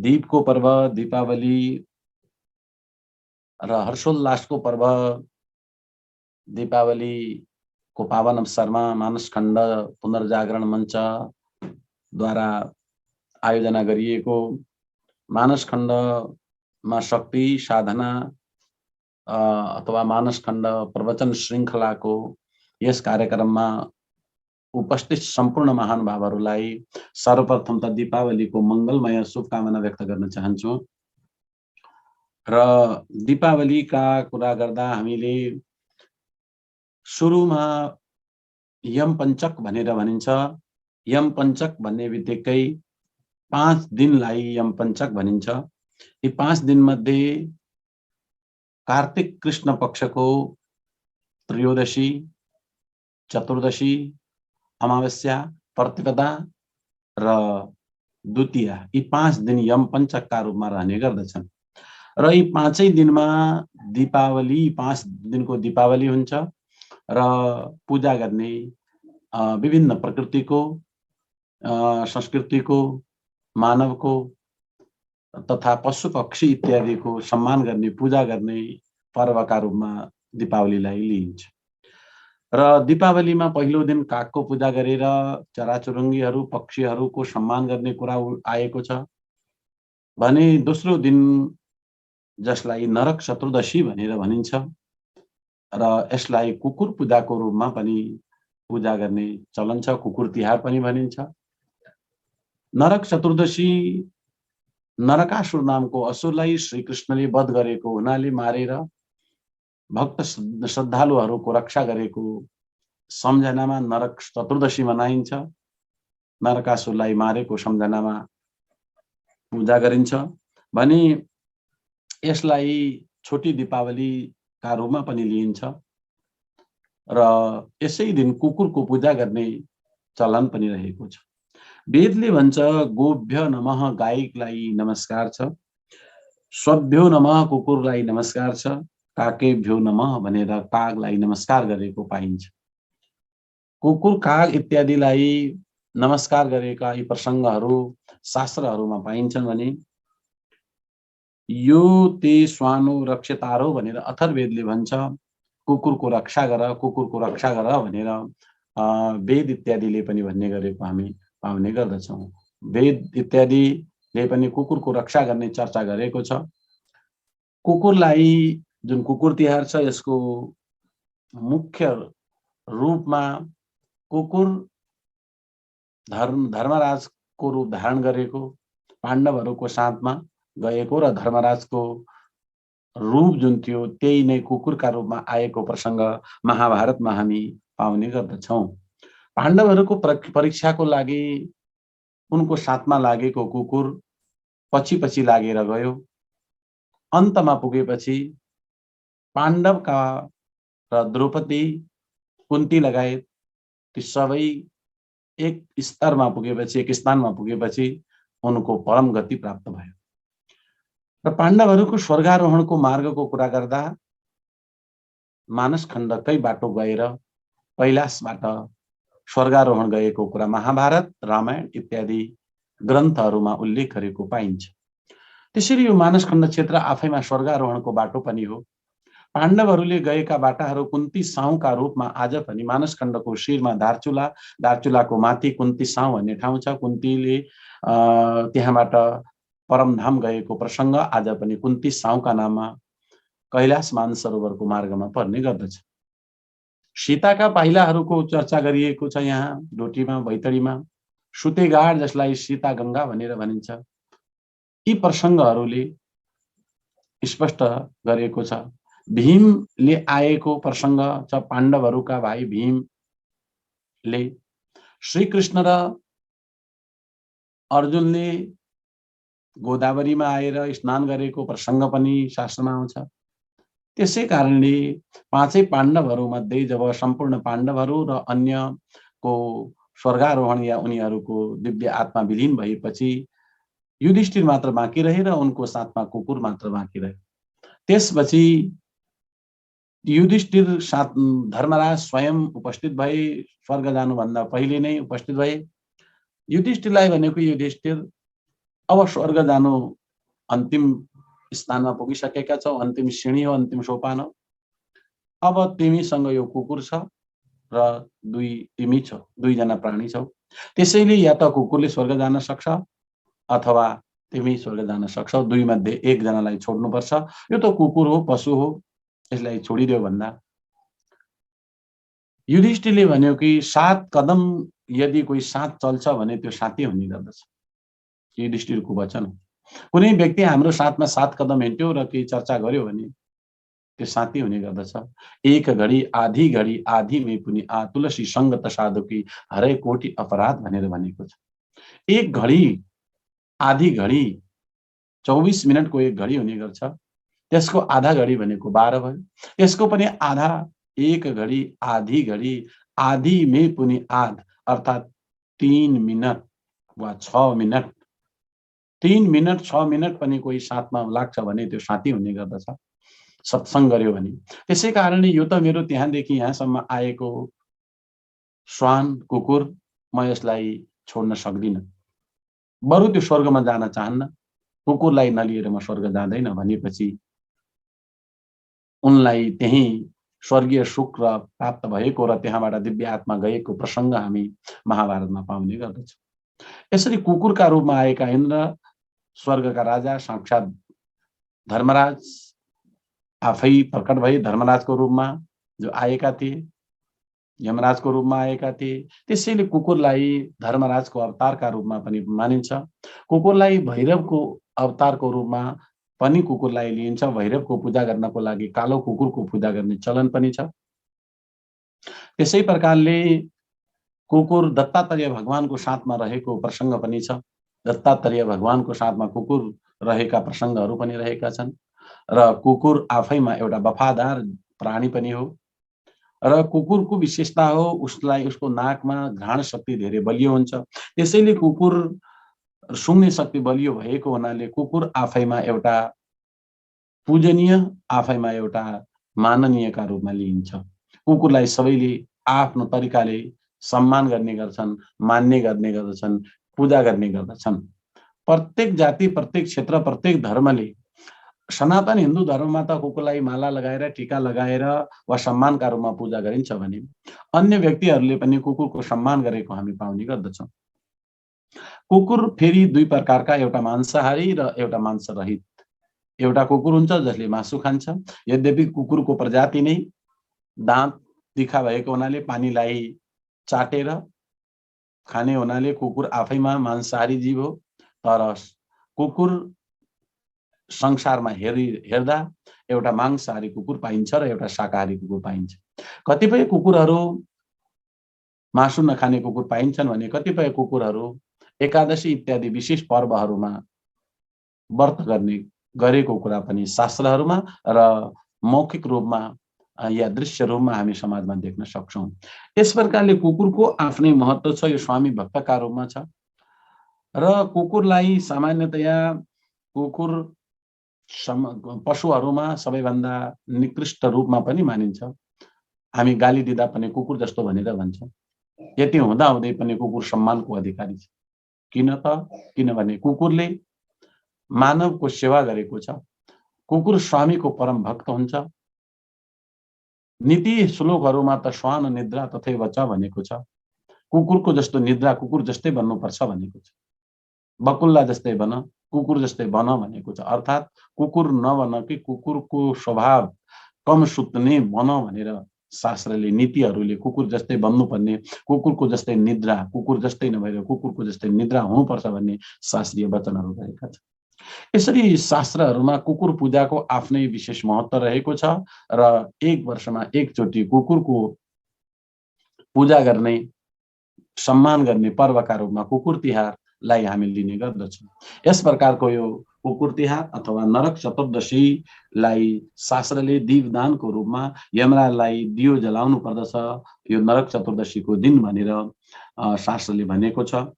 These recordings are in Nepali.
दीपको पर्व दीपावली र हर्षोल्लासको पर्व दीपावलीको पावन अवसरमा मानसखण्ड पुनर्जागरण मञ्चद्वारा आयोजना गरिएको मानसखण्डमा शक्ति साधना अथवा मानसखण्ड प्रवचन श्रृङ्खलाको यस कार्यक्रममा उपस्थित सम्पूर्ण महानुभावहरूलाई सर्वप्रथम त दीपावलीको मङ्गलमय शुभकामना व्यक्त गर्न चाहन्छु। र दीपावलीका कुरा गर्दा हामीले सुरुमा यम पञ्चक भनेर भनिन्छ। यम पञ्चक भन्ने बित्तिकै 5 दिनलाई यम पञ्चक भनिन्छ। यी 5 दिन मध्ये कार्तिक कृष्ण पक्षको त्रयोदशी, चतुर्दशी, अमावस्या, प्रतिपदा र द्वितीया यी 5 दिन यम पञ्चकका रूपमा रहने गर्दछन्। र यी 5 दिनमा दीपावली 5 दिनको दीपावली हुन्छ र पूजा गर्ने विभिन्न प्रकृतिको, संस्कृतिको, मानवको तथा पशु पक्षी इत्यादिको सम्मान गर्ने, पूजा गर्ने पर्वका रूपमा दीपावलीलाई लिइन्छ। र दीपावलीमा पहिलो दिन कागको पूजा गरेर चराचुरुङ्गीहरू, पक्षीहरूको सम्मान गर्ने कुरा आएको छ भने दोस्रो दिन जसलाई नरक चतुर्दशी भनेर भनिन्छ र यसलाई कुकुर पूजाको रूपमा पनि पूजा गर्ने चलन छ, कुकुर तिहार पनि भनिन्छ। नरक चतुर्दशी नरकासुर नामको असुरलाई श्रीकृष्णले वध गरेको हुनाले मारेर भक्त श्रद्धालुहरूको रक्षा गरेको सम्झनामा नरक चतुर्दशी मनाइन्छ। नरकासुरलाई मारेको सम्झनामा पूजा गरिन्छ भने यसलाई छोटी दीपावलीका रूपमा पनि लिइन्छ र यसै दिन कुकुरको पूजा गर्ने चलन पनि रहेको छ। वेदले भन्छ गोभ्य नमः गाईलाई नमस्कार छ, स्वभ्यो नमः कुकुरलाई नमस्कार छ, काकेभ्यो नमः भनेर कागलाई नमस्कार गरेको पाइन्छ। कुकुर, काग इत्यादिलाई नमस्कार गरेका यी प्रसङ्गहरू शास्त्रहरूमा पाइन्छन् भने यो ते स्वानो रक्षतारो भनेर अथर्ववेदले भन्छ कुकुरको रक्षा गर, कुकुरको रक्षा गर भनेर वेद इत्यादिले पनि भन्ने गरेको हामी पाउने गर्दछौँ। वेद इत्यादिले पनि कुकुरको रक्षा गर्ने चर्चा गरेको छ। कुकुरलाई जुन कुकुर तिहार छ यसको मुख्य रूपमा कुकुर धर्मराजको रूप धारण गरेको, पाण्डवहरूको साथमा गएको र धर्मराजको रूप जुन थियो त्यही नै कुकुरका रूपमा आएको प्रसङ्ग महाभारतमा हामी पाउने गर्दछौँ। पाण्डवहरूको परीक्षाको लागि उनको साथमा लागेको कुकुर पछि पछि लागेर गयो। अन्तमा पुगेपछि पाण्डवका र द्रौपदी, कुन्ती लगायत ती सबै एक स्तरमा पुगेपछि, एक स्थानमा पुगेपछि उनको परम गति प्राप्त भयो। र पाण्डवहरूको स्वर्गारोहणको मार्गको कुरा गर्दा मानसखण्डकै बाटो गएर कैलाशबाट स्वर्गारोहण गएको कुरा महाभारत, रामायण इत्यादि ग्रन्थहरूमा उल्लेख गरेको पाइन्छ। त्यसरी यो मानसखण्ड क्षेत्र आफैमा स्वर्गारोहणको बाटो पनि हो। पाण्डवहरूले गएका बाटाहरू कुन्ती साहुका रूपमा आज पनि मानसखण्डको शिरमा दार्चुला, दार्चुलाको माथि कुन्ती साहु भन्ने ठाउँ छ। कुन्तीले त्यहाँबाट परमधाम गएको प्रसङ्ग आज पनि कुन्ती साहुका नाममा कैलाश मानसरोवरको मार्गमा पर्ने गर्दछ। सीताका पाइलाहरूको चर्चा गरिएको छ यहाँ डोटीमा, बैतडीमा। सुतेगाड जसलाई सीता गङ्गा भनेर भनिन्छ, यी प्रसङ्गहरूले स्पष्ट गरेको छ। भीमले आएको प्रसङ्ग छ। पाण्डवहरूका भाइ भीमले श्रीकृष्ण र अर्जुनले गोदावरीमा आएर स्नान गरेको प्रसङ्ग पनि शास्त्रमा आउँछ। त्यसै कारणले पाँचै पाण्डवहरू मध्ये जब सम्पूर्ण पाण्डवहरू र अन्यको स्वर्गारोहण या उनीहरूको दिव्य आत्मा विलीन भएपछि युधिष्ठिर मात्र बाँकी रहे र उनको साथमा कुकुर मात्र बाँकी रहे। त्यसपछि युधिष्ठिर साथ धर्मराज स्वयं उपस्थित भए, स्वर्ग जानुभन्दा पहिले नै उपस्थित भए। युधिष्ठिरलाई भनेको युधिष्ठिर अब स्वर्ग जानु अन्तिम स्थानमा पुगिसकेका छौ, अन्तिम सिँढी हो, अन्तिम सोपान हो। अब तिमीसँग यो कुकुर छ र तिमी छौ, दुईजना प्राणी छौ। त्यसैले या त कुकुरले स्वर्ग जान सक्छ अथवा तिमी स्वर्ग जान सक्छौ। दुई मध्ये एकजनालाई छोड्नुपर्छ। यो त कुकुर हो, पशु हो, यसलाई छोडिदेऊ भन्दा युधिष्ठिरले भन्यो कि 7 कदम यदि कोही साथ चल्छ भने त्यो साथी हुने गर्दछ। युधिष्ठिरको वचन हो। कुनै व्यक्ति हाम्रो साथमा 7 कदम हिँड्यो र केही चर्चा गर्यो भने त्यो साथी हुने गर्दछ। एक घडी आधी में पुनि तुलसी संगत साधु की हरै कोटि अपराध भनेर भनेको छ। एक घडी आधी घडी 24 मिनटको एक घडी हुने गर्छ। त्यसको आधा घडी भनेको 12 भयो। त्यसको पनि आधा, एक घडी आधी में पुनि आध अर्थात 3 मिनट वा 6 मिनट, 3 मिनट 6 मिनट पनि कोही साथमा लाग्छ भने त्यो साथी हुने गर्दछ, सत्संग गर्यो भने। त्यसै कारणले यो त मेरो त्यहाँदेखि यहाँसम्म आएको श्वान कुकुर, म यसलाई छोड्न सक्दिनँ। बरु त्यो स्वर्गमा जान चाहन्न, कुकुरलाई नलिएर म स्वर्ग जाँदैन भनेपछि उनलाई त्यही स्वर्गीय सुख र प्राप्त भएको र त्यहाँबाट दिव्य आत्मा गएको प्रसङ्ग हामी महाभारतमा पाउने गर्दछौँ। यसरी कुकुरका रूपमा आएका इन्द्र स्वर्गका राजा साक्षात धर्मराज आफै प्रकट भई धर्मराजको रूपमा जो आएका थिए, यमराजको रूपमा आएका थिए। त्यसैले कुकुरलाई धर्मराजको अवतारका रूपमा पनि मानिन्छ। कुकुरलाई भैरवको अवतारको रूपमा पनि कुकुरलाई लिइन्छ। भैरवको पूजा गर्नको लागि कालो कुकुरको पूजा गर्ने चलन पनि छ। त्यसै प्रकारले कुकुर दत्तात्रेय भगवानको साथमा रहेको प्रसङ्ग पनि छ। दत्तात्रेय भगवानको साथमा कुकुर रहेका प्रसङ्गहरू पनि रहेका छन् र कुकुर आफैमा एउटा वफादार प्राणी पनि हो र कुकुरको विशेषता हो उसलाई उसको नाकमा घ्राण शक्ति धेरै बलियो हुन्छ। त्यसैले कुकुर सुँग्ने शक्ति बलियो भएको हुनाले कुकुर आफैमा एउटा पूजनीय, आफैमा एउटा माननीयका रूपमा लिइन्छ। कुकुरलाई सबैले आफ्नो तरिकाले सम्मान गर्ने गर्छन्, मान्ने गर्ने गर्दछन्, पूजा गर्ने गर्दछन्। प्रत्येक जाति, प्रत्येक क्षेत्र, प्रत्येक धर्मले सनातन हिन्दू धर्ममा त कुकुरलाई माला लगाएर, टीका लगाएर वा सम्मानका रूपमा पूजा गरिन्छ भने अन्य व्यक्तिहरूले पनि कुकुरको सम्मान गरेको हामी पाउने गर्दछौँ। कुकुर फेरि दुई प्रकारका, एउटा मांसाहारी र एउटा मांसरहित। एउटा कुकुर हुन्छ जसले मासु खान्छ। यद्यपि कुकुरको प्रजाति नै दाँत तिखा भएको हुनाले पानीलाई चाटेर खाने हुनाले कुकुर आफैमा मांसाहारी जीव हो। तर कुकुर संसारमा हेर्दा एउटा मांसाहारी कुकुर पाइन्छ र एउटा शाकाहारी कुकुर पाइन्छ। कतिपय कुकुरहरू मासु नखाने कुकुर पाइन्छन् भने कतिपय कुकुरहरू एकादशी इत्यादि विशेष पर्वहरूमा व्रत गरेको कुरा पनि शास्त्रहरूमा र मौखिक रूपमा या दृश्य रूपमा हामी समाजमा देख्न सक्छौं। यस प्रकारले कुकुरको आफ्नै महत्त्व छ। यो स्वामी भक्तका रूपमा छ र कुकुरलाई सामान्यतया कुकुर पशुहरूमा सबैभन्दा निकृष्ट रूपमा पनि मानिन्छ। हामी गाली दिँदा पनि कुकुर जस्तो भनेर भन्छौँ। यति हुँदाहुँदै पनि कुकुर सम्मानको अधिकारी छ। किन त? किनभने कुकुरले मानवको सेवा गरेको छ। कुकुर स्वामीको परम भक्त हुन्छ। नीति श्लोकहरूमा त श्वान निद्रा तथैव च भनेको छ। कुकुरको जस्तो निद्रा कुकुर जस्तै बन्नुपर्छ भनेको छ। बकुल्ला जस्तै बन, कुकुर जस्तै बन भनेको छ। अर्थात् कुकुर नबन कि कुकुरको स्वभाव कम सुत्ने बन भनेर शास्त्रले, नीतिहरूले कुकुर जस्तै बन्नुपर्ने, कुकुरको जस्तै निद्रा, कुकुर जस्तै नभएर कुकुरको जस्तै निद्रा हुनुपर्छ भन्ने शास्त्रीय वचनहरू रहेका छन्। यसरी शास्त्रहरूमा कुकुर पूजाको आफ्नै विशेष महत्त्व रहेको छ र एक वर्षमा एकचोटि कुकुरको पूजा गर्ने, सम्मान गर्ने पर्वका रूपमा कुकुर तिहारलाई हामी लिने गर्दछौँ। यस प्रकारको यो कुकुर तिहार अथवा नरक चतुर्दशीलाई शास्त्रले दीपदानको रूपमा यमराजलाई दियो जलाउनु पर्दछ। यो नरक चतुर्दशीको दिन भनेर शास्त्रले भनेको छ।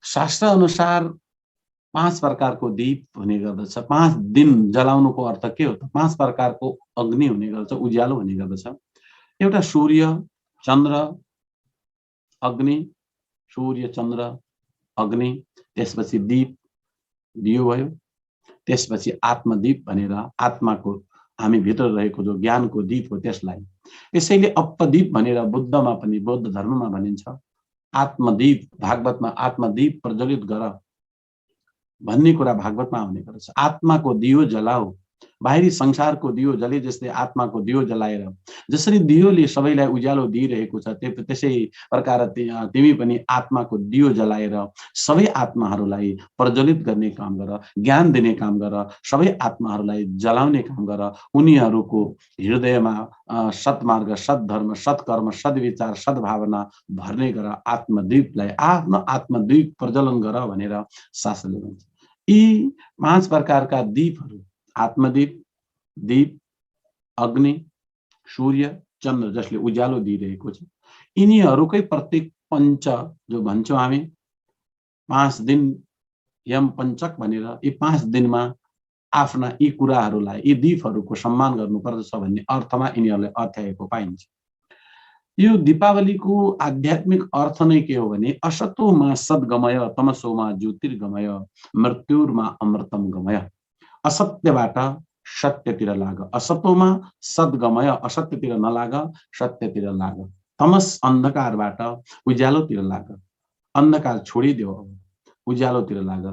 शास्त्र अनुसार 5 प्रकारको दीप हुने गर्दछ। 5 दिन जलाउनुको अर्थ के हो त? 5 प्रकारको अग्नि हुने गर्छ, उज्यालो हुने गर्दछ। एउटा सूर्य, चन्द्र, अग्नि, सूर्य, चन्द्र, अग्नि, त्यसपछि दीप दियो भयो। त्यसपछि आत्मदीप भनेर आत्माको हामी भित्र रहेको जो ज्ञानको दीप हो त्यसलाई, त्यसैले अप्पदीप भनेर बुद्धमा पनि, बौद्ध धर्ममा भनिन्छ। आत्मदीप, भागवतमा आत्मदीप प्रज्वलित गर भन्ने कुरा भागवतमा आउने गर्छ। आत्माको दियो जलाऊ, बाहिरी संसारको दियो जले जस्तै आत्माको दियो जलाएर जसरी दियोले सबैलाई उज्यालो दिइरहेको छ, त्यसै प्रकार तिमी पनि आत्माको दियो जलाएर सबै आत्माहरूलाई प्रज्वलित गर्ने काम गर, ज्ञान दिने काम गर, सबै आत्माहरूलाई जलाउने काम गर, उनीहरूको हृदयमा सत्मार्ग, सद्धर्म, सत्कर्म, सद्विचार, सद्भावना भर्ने गर, आत्मदीपलाई आफ्नो आत्मदीप प्रज्वलन गर भनेर शास्त्रले भन्छ। यी 5 प्रकारका दीपहरू, आत्मदीप, दीप, अग्नि, सूर्य, चन्द्र जसले उज्यालो दिइरहेको छ, यिनीहरूकै प्रत्येक पञ्च जो भन्छौँ हामी 5 दिन यम पञ्चक भनेर, यी 5 दिनमा आफ्ना यी कुराहरूलाई, यी दीपहरूको सम्मान गर्नुपर्दछ भन्ने अर्थमा यिनीहरूले अर्थ्याएको पाइन्छ। यो दीपावलीको आध्यात्मिक अर्थ नै के हो भने असतोमा सद्गमय, तमसोमा ज्योतिर्गमय, मृत्युर्मा अमृतम गमय। असत्यबाट सत्यतिर लाग, असतोमा सद्गमय, असत्यतिर नलाग, सत्यतिर लाग। तमस अन्धकारबाट उज्यालोतिर लाग, अन्धकार छोडिदेऊ, उज्यालोतिर लाग।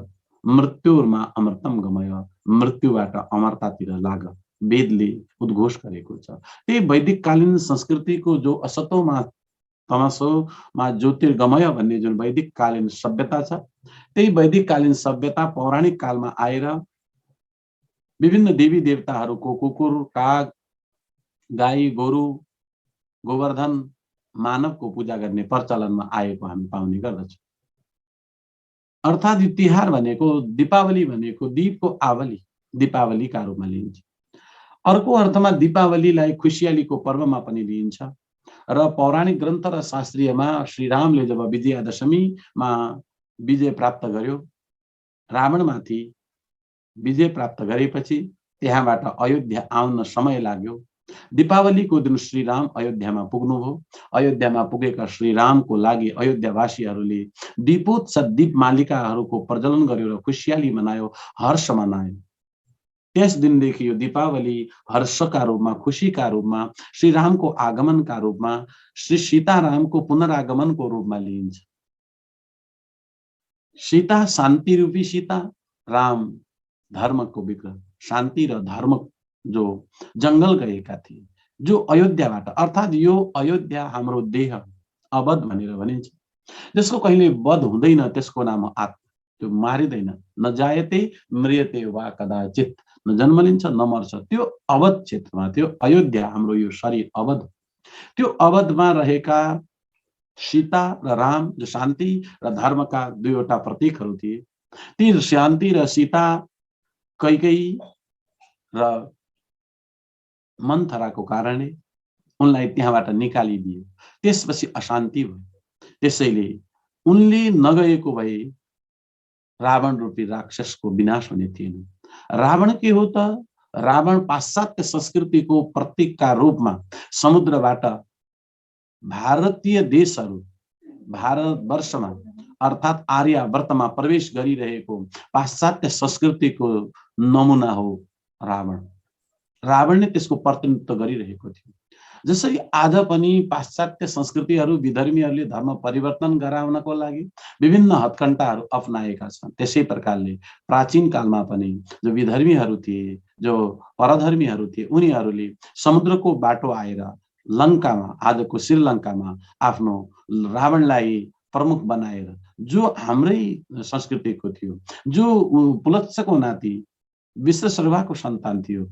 मृत्युर्मा अमृतम गमय, मृत्युबाट अमरतातिर लाग। वेदले उद्घोष गरेको छ। त्यही वैदिक कालीन संस्कृतिको जो असतोमा तमसोमा ज्योतिर्गमय भन्ने जुन वैदिक कालीन सभ्यता छ, त्यही वैदिक कालीन सभ्यता पौराणिक कालमा आएर विभिन्न देवी देवताहरूको कुकुर, काग, गाई, गोरु, गोवर्धन, मानवको पूजा गर्ने प्रचलनमा आएको हामी पाउने गर्दछौँ। अर्थात् यो तिहार भनेको, दीपावली भनेको दीपको आवली, दीपावलीका रूपमा लिइन्छ। अर्को अर्थमा दीपावलीलाई खुसियालीको पर्वमा पनि लिइन्छ र पौराणिक ग्रन्थ र शास्त्रीयमा श्रीरामले जब विजयादशमीमा विजय प्राप्त गर्यो, रावणमाथि विजय प्राप्त गरेपछि त्यहाँबाट अयोध्या आउन समय लाग्यो। दीपावलीको दिन श्रीराम अयोध्यामा पुग्नुभयो। अयोध्यामा पुगेका श्रीरामको लागि अयोध्यावासीहरूले दीपोत्सव, दीपमालिकाहरूको प्रज्वलन गर्यो र खुसियाली मनायो, हर्ष मनायो। त्यस दिनदेखि यो दीपावली हर्षका रूपमा, खुशीका रूपमा, श्रीरामको आगमनका रूपमा, श्री सीतारामको पुनरागमनको रूपमा लिइन्छ। सीता शान्ति रूपी सीता, राम धर्मको विग्रह। शान्ति र धर्म जो जंगल गएका थिए, जो अयोध्याबाट, अर्थात् यो अयोध्या हाम्रो देह अवध भनेर भनिन्छ, जसको कहिले वध हुँदैन, त्यसको नाम आत्मा। त्यो मारिँदैन, न जायते मृयते वा कदाचित, न जन्म लिन्छ न मर्छ। त्यो अवध क्षेत्रमा, त्यो अयोध्या हाम्रो यो शरीर अवध, त्यो अवधमा रहेका सीता र राम जो शान्ति र धर्मका दुईवटा प्रतीकहरू थिए, ती शान्ति र सीता कैकेयी र मन्थराको कारणले उनलाई त्यहाँबाट निकालिदियो। त्यसपछि अशान्ति भयो। त्यसैले उनले नगएको भए रावण रूपी राक्षसको विनाश हुने थिएन। रावण के हो त? रावण पाश्चात्य संस्कृतिको प्रतीकका रूपमा समुद्रबाट भारतीय देशहरू, भारतवर्षमा अर्थात् आर्यावर्तमा प्रवेश गरिरहेको पाश्चात्य संस्कृतिको नमुना हो रावण। रावणले त्यसको प्रतिनिधित्व गरिरहेको थियो। जसरी आज पनि पाश्चात्य संस्कृतिहरू, विधर्मीहरूले धर्म परिवर्तन गराउनको लागि विभिन्न हत्कण्डाहरू अपनाएका छन्, त्यसै प्रकारले प्राचीन कालमा पनि जो विधर्मीहरू थिए, जो परधर्मीहरू थिए, उनीहरूले समुद्रको बाटो आएर लङ्कामा, आजको श्रीलङ्कामा आफ्नो रावणलाई प्रमुख बनाएर, जो हाम्रै संस्कृतिको थियो, जो पुलत्सको नाति विश्वशर्माको सन्तान थियो,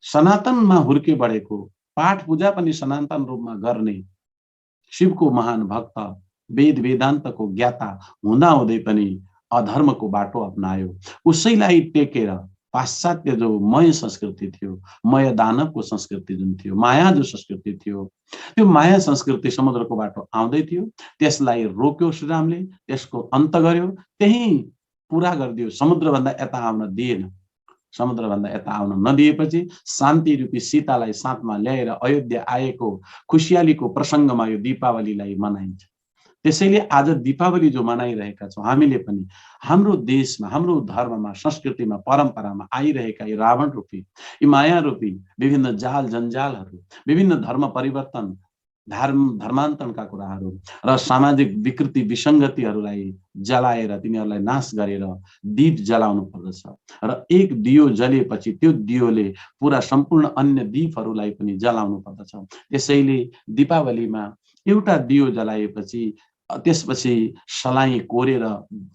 सनातनमा हुर्के बढेको, पाठ पूजा पनि सनातन रूपमा गर्ने शिवको महान भक्त, वेद वेदान्तको ज्ञाता हुँदाहुँदै पनि अधर्मको बाटो अपनायो। उसैलाई टेकेर पाश्चात्य जो मय संस्कृति थियो, मय दानवको संस्कृति जुन थियो, माया जो संस्कृति थियो, त्यो माया संस्कृति समुद्रको बाटो आउँदै थियो, त्यसलाई रोक्यो श्रीरामले, त्यसको अन्त गर्यो, त्यही पूरा गरिदियो। समुद्रभन्दा यता आउन दिएन। समुद्रभन्दा यता आउन नदिएपछि शान्ति रूपी सीतालाई साथमा ल्याएर अयोध्या आएको खुसियालीको प्रसङ्गमा यो दीपावलीलाई मनाइन्छ। त्यसैले आज दीपावली जो मनाइरहेका छौँ हामीले पनि हाम्रो देशमा, हाम्रो धर्ममा, संस्कृतिमा, परम्परामा आइरहेका यी रावण रूपी, यी माया रूपी विभिन्न जाल जन्जालहरू, विभिन्न धर्म परिवर्तन, धर्मान्तरणका कुराहरू र सामाजिक विकृति विसङ्गतिहरूलाई जलाएर तिनीहरूलाई नाश गरेर दीप जलाउनु पर्दछ र एक दियो जलेपछि त्यो दियोले पुरा सम्पूर्ण अन्य दीपहरूलाई पनि जलाउनु पर्दछ। त्यसैले दीपावलीमा एउटा दियो जलाएपछि त्यसपछि सलाई कोरेर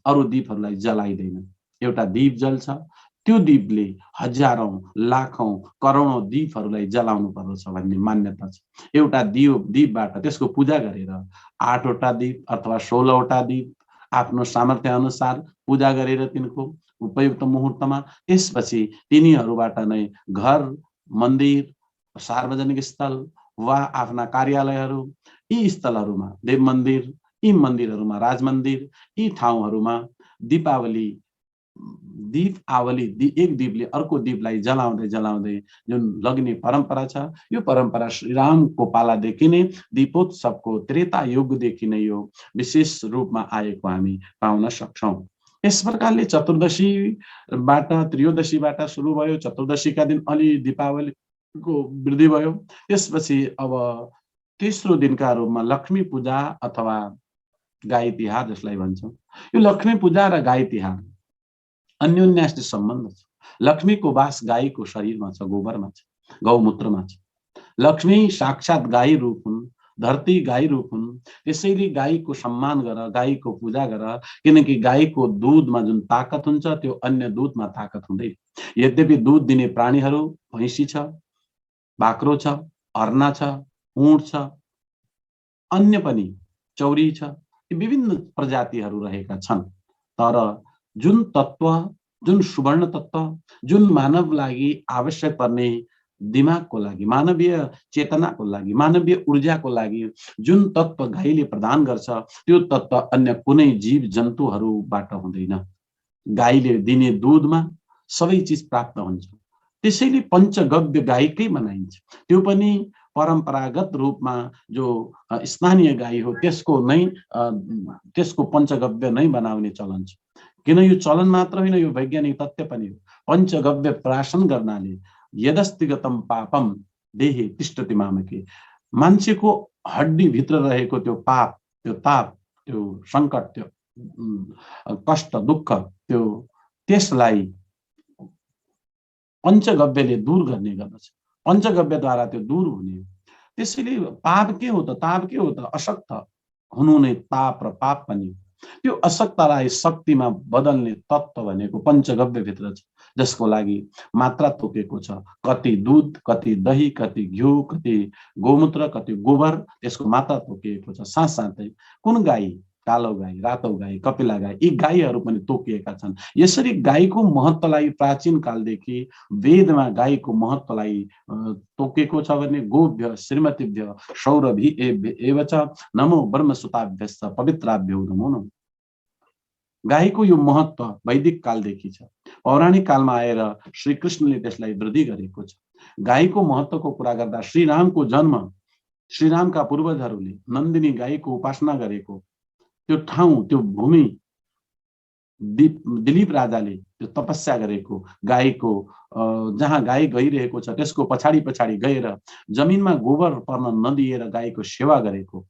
अरू दीपहरूलाई जलाइदैन। एउटा दीप जल्छ, त्यो दीपले हजारौं, लाखौं, करोडौं दीपहरूलाई जलाउनु पर्दछ भन्ने मान्यता छ। एउटा दीपबाट त्यसको पूजा गरेर 8 वटा दीप अथवा 16 वटा दीप आफ्नो सामर्थ्य अनुसार पूजा गरेर तिनको उपयुक्त मुहुर्तमा त्यसपछि तिनीहरूबाट नै घर, मन्दिर, सार्वजनिक स्थल वा आफ्ना कार्यालयहरू, यी स्थलहरूमा देव मन्दिर, यी मन्दिरहरूमा राजमन्दिर, यी ठाउँहरूमा एक दीपले अर्को दीपलाई जलाउँदै जलाउँदै जुन लग्ने परम्परा छ, यो परम्परा श्रीरामको पालादेखि नै दीपोत्सवको त्रेता युगदेखि नै यो विशेष रूपमा आएको हामी पाउन सक्छौं। यस प्रकारले चतुर्दशीबाट त्रयोदशीबाट सुरु भयो। चतुर्दशीका दिन अलि दीपावलीको वृद्धि भयो। त्यसपछि अब तेस्रो दिनका रूपमा लक्ष्मी पूजा अथवा गाई तिहार जसलाई भन्छौं, यो लक्ष्मी पूजा र गाई तिहार अन्योन्याश्रित सम्बन्ध छ। लक्ष्मीको वास गाईको शरीरमा छ, गोबरमा छ, गौमूत्रमा छ। लक्ष्मी साक्षात गाई रूप हुन्, धरती गाई रूप हुन्। त्यसैले गाईको सम्मान गर, गाईको पूजा गर, किनकि गाईको दूधमा जुन ताकत हुन्छ त्यो अन्य दूधमा ताकत हुँदैन। यद्यपि दूध दिने प्राणीहरू भैँसी छ, बाख्रो छ, हर्ना छ, ऊँट छ, अन्य पनि चौरी छ, विभिन्न प्रजातिहरू रहेका छन्। तर जुन तत्व, जुन सुवर्ण तत्व, जुन मानव लागि आवश्यक पर्ने दिमागको लागि, मानवीय चेतनाको लागि, मानवीय ऊर्जाको लागि जुन तत्व गाईले प्रदान गर्छ त्यो तत्व अन्य कुनै जीव जन्तुहरूबाट हुँदैन। गाईले दिने दूधमा सबै चिज प्राप्त हुन्छ। त्यसैले पञ्चगव्य गाईकै मनाइन्छ। त्यो पनि परम्परागत रूपमा जो स्थानीय गाई हो त्यसको पञ्चगव्य नै बनाउने चलन छ। किन यो चलन मात्र होइन, यो वैज्ञानिक तथ्य पनि हो। पञ्चगव्य प्राशन गर्नाले यदस्तिगतम पापम देहे तिष्ठति मामके, मान्छेको हड्डी भित्र रहेको त्यो पाप, त्यो ताप, त्यो संकट, त्यो कष्ट, दुःख, त्यसलाई पञ्चगव्यले दूर गर्ने गर्दछ। पञ्चगव्यद्वारा त्यो दूर हुने। त्यसैले पाप के हो त? ताप के हो त? अशक्त हुनु नै ताप र पाप पनि। त्यो अशक्तलाई शक्तिमा बदल्ने तत्त्व भनेको पञ्चगव्य भित्र छ, जसको लागि मात्रा तोकेको छ। कति दूध, कति दही, कति घिउ, कति गोमूत्र, कति गोबर, त्यसको मात्रा तोकिएको छ। साथसाथै कुन गाई, कालो गाई, रातो गाई, कपिला गाई, यी गाईहरू पनि तोकिएका छन्। यसरी गाईको महत्त्वलाई प्राचीन कालदेखि वेदमा गाईको महत्त्वलाई तोकेको छ भने गोभ्य श्रीमतीभ्य सौरभी एव च नमो ब्रह्मसुताभ्यश्च पवित्राभ्यो नमो नमः। गाईको यो महत्त्व वैदिक कालदेखि छ। पौराणिक कालमा आएर श्रीकृष्णले त्यसलाई वृद्धि गरेको छ। गाईको महत्त्वको कुरा गर्दा श्रीरामको जन्म, श्रीरामका पूर्वजहरूले नन्दिनी गाईको उपासना गरेको त्यो ठाउँ, त्यो भूमि, दिलीप राजाले त्यो तपस्या गरेको गाईको, जहाँ गाई गइरहेको छ त्यसको पछाडि पछाडि गएर जमिनमा गोबर पर्न नदिएर गाईको सेवा गरेको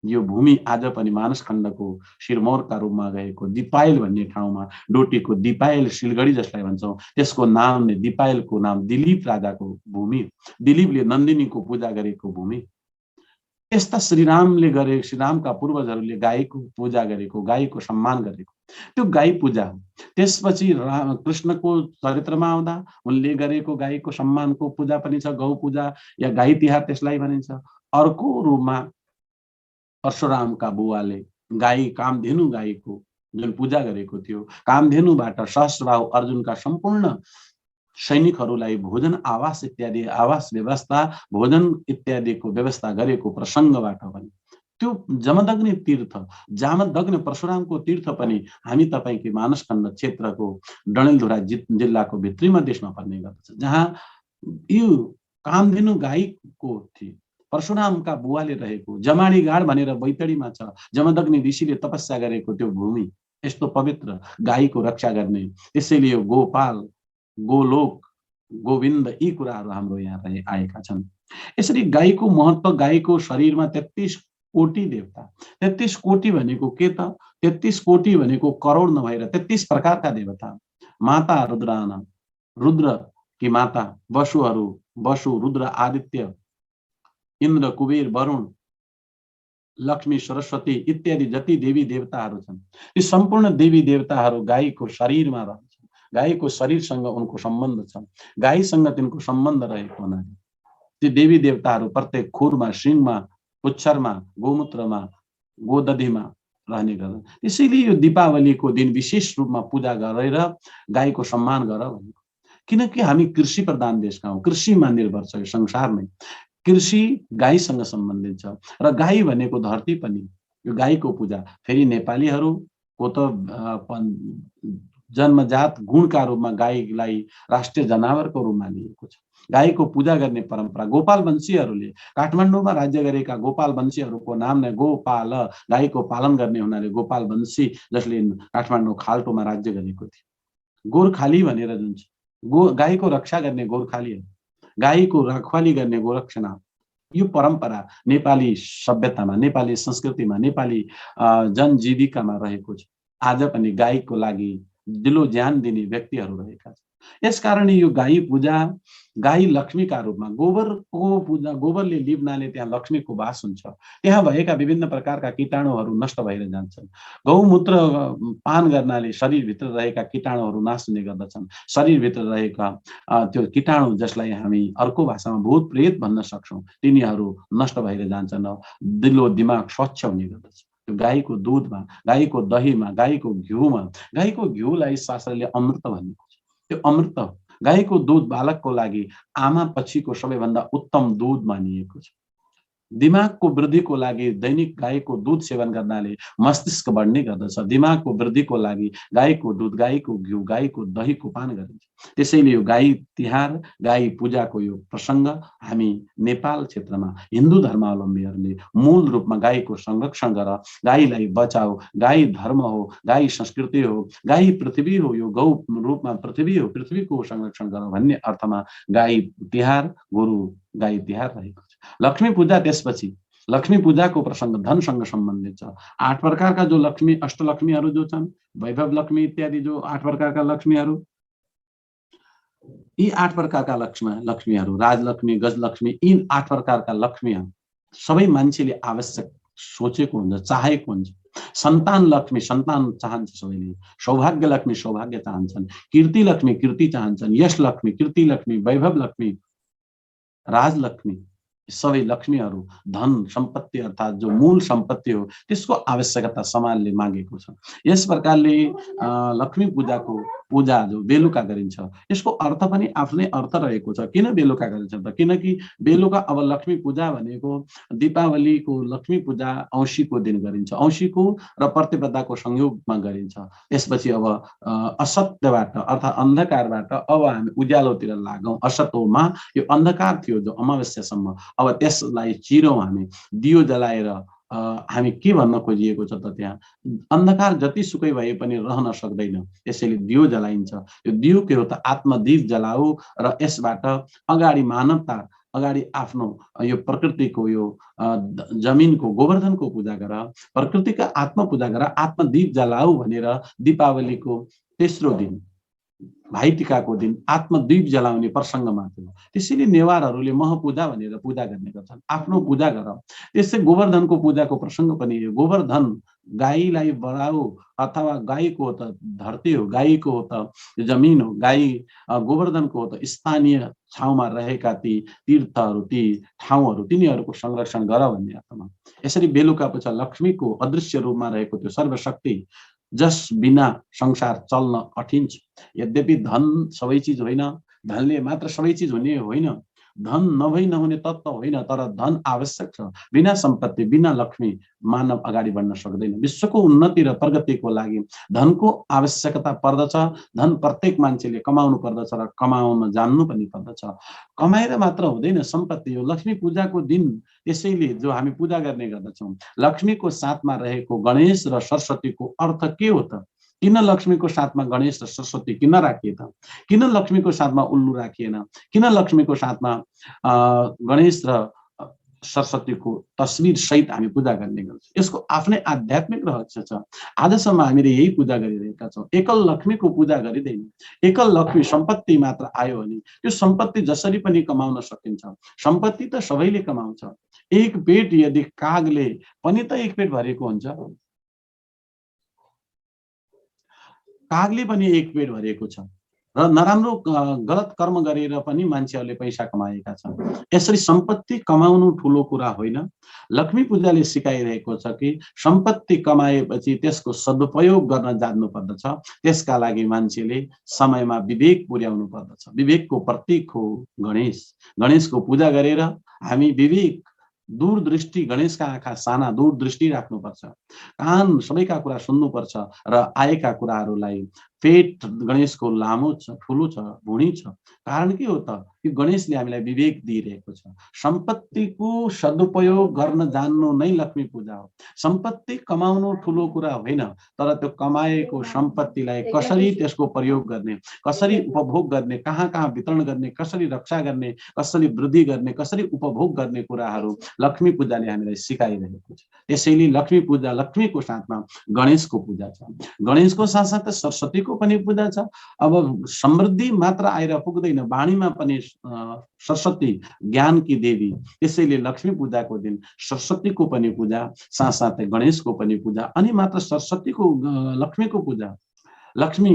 यो भूमि आज पनि मानसखण्डको शिरमौरका रूपमा गएको दिपायल भन्ने ठाउँमा, डोटीको दिपायल सिलगढी जसलाई भन्छौँ, त्यसको नामले दिपायलको नाम दिलीप राजाको भूमि, दिलीपले नन्दिनीको पूजा गरेको भूमि। यस्ता श्रीरामले गरे, श्रीरामका पूर्वजहरूले गाईको पूजा गरेको, गाईको सम्मान गरेको त्यो गाई पूजा हो। त्यसपछि कृष्णको चरित्रमा आउँदा उनले गरेको गाईको सम्मानको पूजा पनि छ, गौ पूजा या गाई तिहार त्यसलाई भनिन्छ। अर्को रूपमा परशुरामका बुवाले गाई, कामधेनु गाईको जुन पूजा गरेको थियो, कामधेनुबाट सहस्रबाहु अर्जुनका सम्पूर्ण सैनिकहरूलाई भोजन, आवास इत्यादि, आवास व्यवस्था, भोजन इत्यादिको व्यवस्था गरेको प्रसङ्गबाट पनि त्यो जमदग्नि तीर्थ, जामदग्नि परशुरामको तीर्थ पनि हामी तपाईकै मानसखण्ड क्षेत्रको डडेलधुरा जिल्लाको भित्री मधेसमा पर्ने गर्दछ, जहाँ यो कामधेनु गाईको थियो। परशुरामका बुवाले रहेको जमाडी गाड भनेर बैतडीमा छ, जमदग्नि ऋषिले तपस्या गरेको त्यो भूमि यस्तो पवित्र, गाईको रक्षा गर्ने। त्यसैले यो गोपाल, गोलोक, गोविन्द यी कुराहरू हाम्रो यहाँ आएका छन्। यसरी गाईको महत्व, गाईको शरीरमा 33 कोटी देवता, 33 कोटी भनेको के त? 33 कोटी भनेको करोड नभएर 33 प्रकारका देवता। माता रुद्राना, रुद्र की माता वसुहरू, वसु, रुद्र, आदित्य, इन्द्र, कुबेर, वरुण, लक्ष्मी, सरस्वती इत्यादि जति देवी देवताहरू छन्, ती सम्पूर्ण देवी देवताहरू गाईको शरीरमा रहन्छन्। गाईको शरीरसँग उनको सम्बन्ध छ। गाईसँग तिनको सम्बन्ध रहेको हुनाले ती देवी देवताहरू प्रत्येक खुरमा, सिङमा, पुच्छरमा, गोमूत्रमा, गोदधीमा रहने गर्छन्। त्यसैले यो दीपावलीको दिन विशेष रूपमा पूजा गरेर गाईको सम्मान गर भनेको। किनकि हामी कृषि प्रधान देशका हौं, कृषिमा निर्भर छ यो संसार नै। कृषि गाईसँग सम्बन्धित छ र गाई भनेको धरती पनि। यो गाईको पूजा फेरि नेपालीहरूको त जन्मजात गुणका रूपमा गाईलाई राष्ट्रिय जनावरको रूपमा लिएको छ। गाईको पूजा गर्ने परम्परा गोपाल वंशीहरूले, काठमाडौँमा राज्य गरेका गोपाल वंशीहरूको नाम नै गोपाल, गाईको पालन गर्ने हुनाले गोपाल वंशी, जसले काठमाडौँ खाल्टोमा राज्य गरेको थियो। गोर्खाली भनेर जुन छ, गाईको रक्षा गर्ने गोर्खाली, गाईको रखवाली गर्ने गोरक्षनाथ, यो परम्परा नेपाली सभ्यतामा, नेपाली संस्कृतिमा, नेपाली जनजीविकामा रहेको छ। आज पनि गाईको लागि दिलो ज्यान दिने व्यक्तिहरू रहेका छन्। यसकारण यो गाई पूजा, गाई लक्ष्मीका रूपमा, गोबरको पूजा, गोबरले लिप्नाले त्यहाँ लक्ष्मीको वास हुन्छ। त्यहाँ भएका विभिन्न प्रकारका कीटाणुहरू नष्ट भएर जान्छन्। गौमूत्र पान गर्नाले शरीरभित्र रहेका कीटाणुहरू नाश हुने गर्दछन्। शरीरभित्र रहेका त्यो कीटाणु जसलाई हामी अर्को भाषामा भूत प्रेत भन्न सक्छौं, तिनीहरू नष्ट भएर जान्छन्। दिलो दिमाग स्वच्छ हुने गर्दछ। गाईको दूधमा, गाईको दहीमा, गाईको घिउमा, गाईको घिउलाई शास्त्रले अमृत भनेको छ। त्यो अमृत, गाईको दूध बालकको लागि आमा पछिको सबैभन्दा उत्तम दूध मानिएको छ। दिमागको वृद्धिको लागि दैनिक गाईको दूध सेवन गर्नाले मस्तिष्क बढ्ने गर्दछ। दिमागको वृद्धिको लागि गाईको दूध, गाईको घिउ, गाईको दहीको पान गरिन्छ। त्यसैले यो गाई तिहार, गाई पूजाको यो प्रसंग हामी नेपाल क्षेत्रमा हिन्दू धर्मावलम्बीहरूले मूल रूपमा गाईको संरक्षण गर, गाईलाई बचाऊ। गाई धर्म हो, गाई संस्कृति हो, गाई पृथ्वी हो, यो गौ रूपमा पृथ्वी हो, पृथ्वीको संरक्षण गर भन्ने अर्थमा गाई तिहार, गोरु गाई तिहार रहेको छ। लक्ष्मी पूजा त्यसपछि, लक्ष्मी पूजाको प्रसंग धनसँग सम्बन्धित छ। 8 प्रकारका जो लक्ष्मी, अष्टलक्ष्मीहरू जो छन्, वैभव लक्ष्मी इत्यादि जो 8 प्रकारका लक्ष्मीहरू, यी 8 प्रकारका लक्ष्मीहरू, राजलक्ष्मी, गजलक्ष्मी, यी 8 प्रकारका लक्ष्मीहरू सबै मान्छेले आवश्यक सोचेको हुन्छ, चाहेको हुन्छ। सन्तान लक्ष्मी, सन्तान चाहन्छ सबैले। सौभाग्य लक्ष्मी, सौभाग्य चाहन्छन्। कीर्ति लक्ष्मी, कीर्ति चाहन्छन्। यश लक्ष्मी, कीर्ति लक्ष्मी, वैभव लक्ष्मी, राजलक्ष्मी, सबै लक्ष्मीहरू धन सम्पत्ति अर्थात जो मूल सम्पत्ति हो त्यसको आवश्यकता समाजले मागेको छ। यस प्रकारले लक्ष्मी पूजाको पूजा जो बेलुका गरिन्छ, यसको अर्थ पनि आफ्नै अर्थ रहेको छ। किन बेलुका गरिन्छ त? किनकि बेलुका अब लक्ष्मी पूजा भनेको दीपावलीको लक्ष्मी पूजा औँसीको दिन गरिन्छ। औँसीको र प्रतिपदाको संयोगमा गरिन्छ। त्यसपछि अब असत्यबाट अर्थात अन्धकारबाट अब हामी उज्यालोतिर लागौं। असतोमा, यो अन्धकार थियो जो अमावस्यासम्म, अब त्यसलाई चिरौं हामी। दियो जलाएर हामी के भन्न खोजिएको छ त? त्यहाँ अन्धकार जतिसुकै भए पनि रहन सक्दैन, त्यसैले दियो जलाइन्छ। यो दियो के हो त? आत्मदीप जलाऊ र यसबाट अगाडि मानवता, अगाडि आफ्नो यो प्रकृतिको, यो जमिनको, गोवर्धनको पूजा गर, प्रकृतिका आत्म पूजा गर, आत्मदीप जलाऊ भनेर दीपावलीको तेस्रो दिन, भाइटिकाको दिन आत्मदीप जलाउने प्रसंगमा थियो। त्यसैले नेवारहरूले महपूजा भनेर पूजा गर्ने गर्छन्, आफ्नो पूजा गर। त्यसै गोवर्धनको पूजाको प्रसंग पनि हो। गोवर्धन गाईलाई बढाऊ, अथवा गाईको हो त धरती हो, गाईको हो त जमिन हो, गाई गोवर्धनको हो त स्थानीय ठाउँमा रहेका ती तीर्थहरू, ती ठाउँहरू, तिनीहरूको संरक्षण गर भन्ने अर्थमा। यसरी बेलुका पछि लक्ष्मीको अदृश्य रूपमा रहेको त्यो सर्वशक्ति जस बिना संसार चल्न कठिन छ। यद्यपि धन सबै चिज होइन, धनले मात्र सबै चिज हुने होइन। धन नभई नहुने तत्त्व होइन, तर धन आवश्यक छ। बिना सम्पत्ति, बिना लक्ष्मी मानव अगाडि बढ्न सक्दैन। विश्वको उन्नति र प्रगतिको लागि धनको आवश्यकता पर्दछ। धन प्रत्येक मान्छेले कमाउनु पर्दछ र कमाउन जान्नु पनि पर्दछ। कमाएर मात्र हुँदैन, सम्पत्ति हो। लक्ष्मी पूजाको दिन त्यसैले जो हामी पूजा गर्ने गर्दछौँ, लक्ष्मीको साथमा रहेको गणेश र सरस्वतीको अर्थ के हो त? किन लक्ष्मीको साथमा गणेश र सरस्वती किन राखिए त? किन लक्ष्मीको साथमा उल्लु राखिएन? किन लक्ष्मीको साथमा गणेश र सरस्वतीको तस्विर सहित हामी पूजा गर्ने गर्छौँ? यसको आफ्नै आध्यात्मिक रहस्य छ। आजसम्म हामीले यही पूजा गरिरहेका छौँ। एकल लक्ष्मीको पूजा गरिँदैन। एकल लक्ष्मी सम्पत्ति मात्र आयो भने त्यो सम्पत्ति जसरी पनि कमाउन सकिन्छ। सम्पत्ति त सबैले कमाउँछ। एक पेट यदि कागले पनि त एक पेट भरेको हुन्छ। कागले पनि एक पेट भरेको छ र नराम्रो गलत कर्म गरेर पनि मान्छेहरूले पैसा कमाएका छन्। यसरी सम्पत्ति कमाउनु ठुलो कुरा होइन। लक्ष्मी पूजाले सिकाइरहेको छ कि सम्पत्ति कमाएपछि त्यसको सदुपयोग गर्न जान्नु पर्दछ। त्यसका लागि मान्छेले समयमा विवेक पुर्याउनु पर्दछ। विवेकको प्रतीक हो गणेश। गणेशको पूजा गरेर हामी विवेक, दूरदृष्टि, गणेशका आँखा साना, दूरदृष्टि राख्नुपर्छ। कान सबैका कुरा सुन्नुपर्छ र आएका कुराहरूलाई पेट गणेशको लामो छ, ठुलो छ, भुँडी छ। कारण के हो त? कि गणेशले हामीलाई विवेक दिइरहेको छ। सम्पत्तिको सदुपयोग गर्न जान्नु नै लक्ष्मी पूजा हो। सम्पत्ति कमाउनु ठुलो कुरा होइन, तर त्यो कमाएको सम्पत्तिलाई कसरी त्यसको प्रयोग गर्ने, कसरी उपभोग गर्ने, कहाँ कहाँ वितरण गर्ने, कसरी रक्षा गर्ने, कसरी वृद्धि गर्ने, कसरी उपभोग गर्ने कुराहरू लक्ष्मी पूजाले हामीलाई सिकाइरहेको छ। त्यसैले लक्ष्मी पूजा, लक्ष्मीको साथमा गणेशको पूजा छ। गणेशको साथसाथै सरस्वतीको पनि पूजा छ। अब समृद्धि मात्र आएर पुग्दैन, वाणीमा पनि सरस्वती ज्ञानकी देवी। त्यसैले लक्ष्मी पूजाको दिन सरस्वतीको पनि पूजा, साथसाथै गणेशको पनि पूजा, अनि मात्र सरस्वतीको लक्ष्मीको पूजा। लक्ष्मी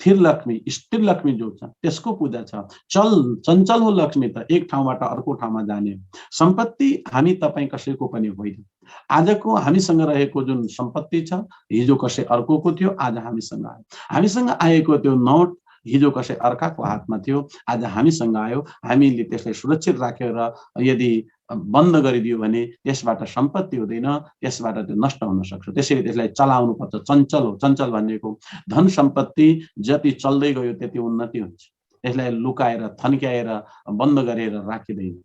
स्थिर लक्ष्मी, स्थिर लक्ष्मी जो छ त्यसको पूजा छ। चञ्चल हो लक्ष्मी त, एक ठाउँबाट अर्को ठाउँमा जाने। सम्पत्ति हामी तपाईँ कसैको पनि होइन। आजको हामीसँग रहेको जुन सम्पत्ति छ, हिजो कसै अर्कोको थियो, आज हामीसँग आयो। हामीसँग आएको त्यो नोट हिजो कसै अर्काको हातमा थियो, आज हामीसँग आयो। हामीले त्यसलाई सुरक्षित राखेर यदि बन्द गरिदियो भने त्यसबाट सम्पत्ति हुँदैन, त्यसबाट त्यो नष्ट हुन सक्छ। त्यसैले त्यसलाई चलाउनु पर्छ। चञ्चल हो। चञ्चल भनेको धन सम्पत्ति जति चल्दै गयो त्यति उन्नति हुन्छ। यसलाई लुकाएर, थन्क्याएर, बन्द गरेर राखिँदैन।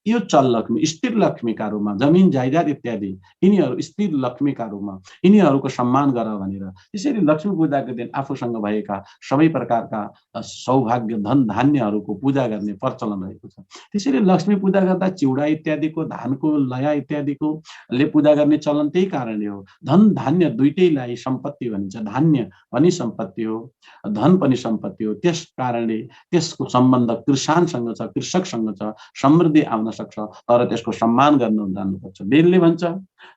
यो चल लक्ष्मी, स्थिर लक्ष्मीका रूपमा, जमिन जायदाद इत्यादि यिनीहरू स्थिर लक्ष्मीका रूपमा, यिनीहरूको सम्मान गर भनेर। त्यसैले लक्ष्मी पूजाको दिन आफूसँग भएका सबै प्रकारका सौभाग्य, धन धान्यहरूको पूजा गर्ने प्रचलन रहेको छ। त्यसैले लक्ष्मी पूजा गर्दा चिउडा इत्यादिको, धानको लया इत्यादिको ले पूजा गर्ने चलन त्यही कारणले हो। धन धान्य दुइटैलाई सम्पत्ति भनिन्छ। धान्य पनि सम्पत्ति हो, धन पनि सम्पत्ति हो। त्यस कारणले त्यसको सम्बन्ध किसानसँग छ, कृषकसँग छ। समृद्धि आउन सक्छ, तर त्यसको सम्मान गर्न जान्नुपर्छ। वेदले भन्छ,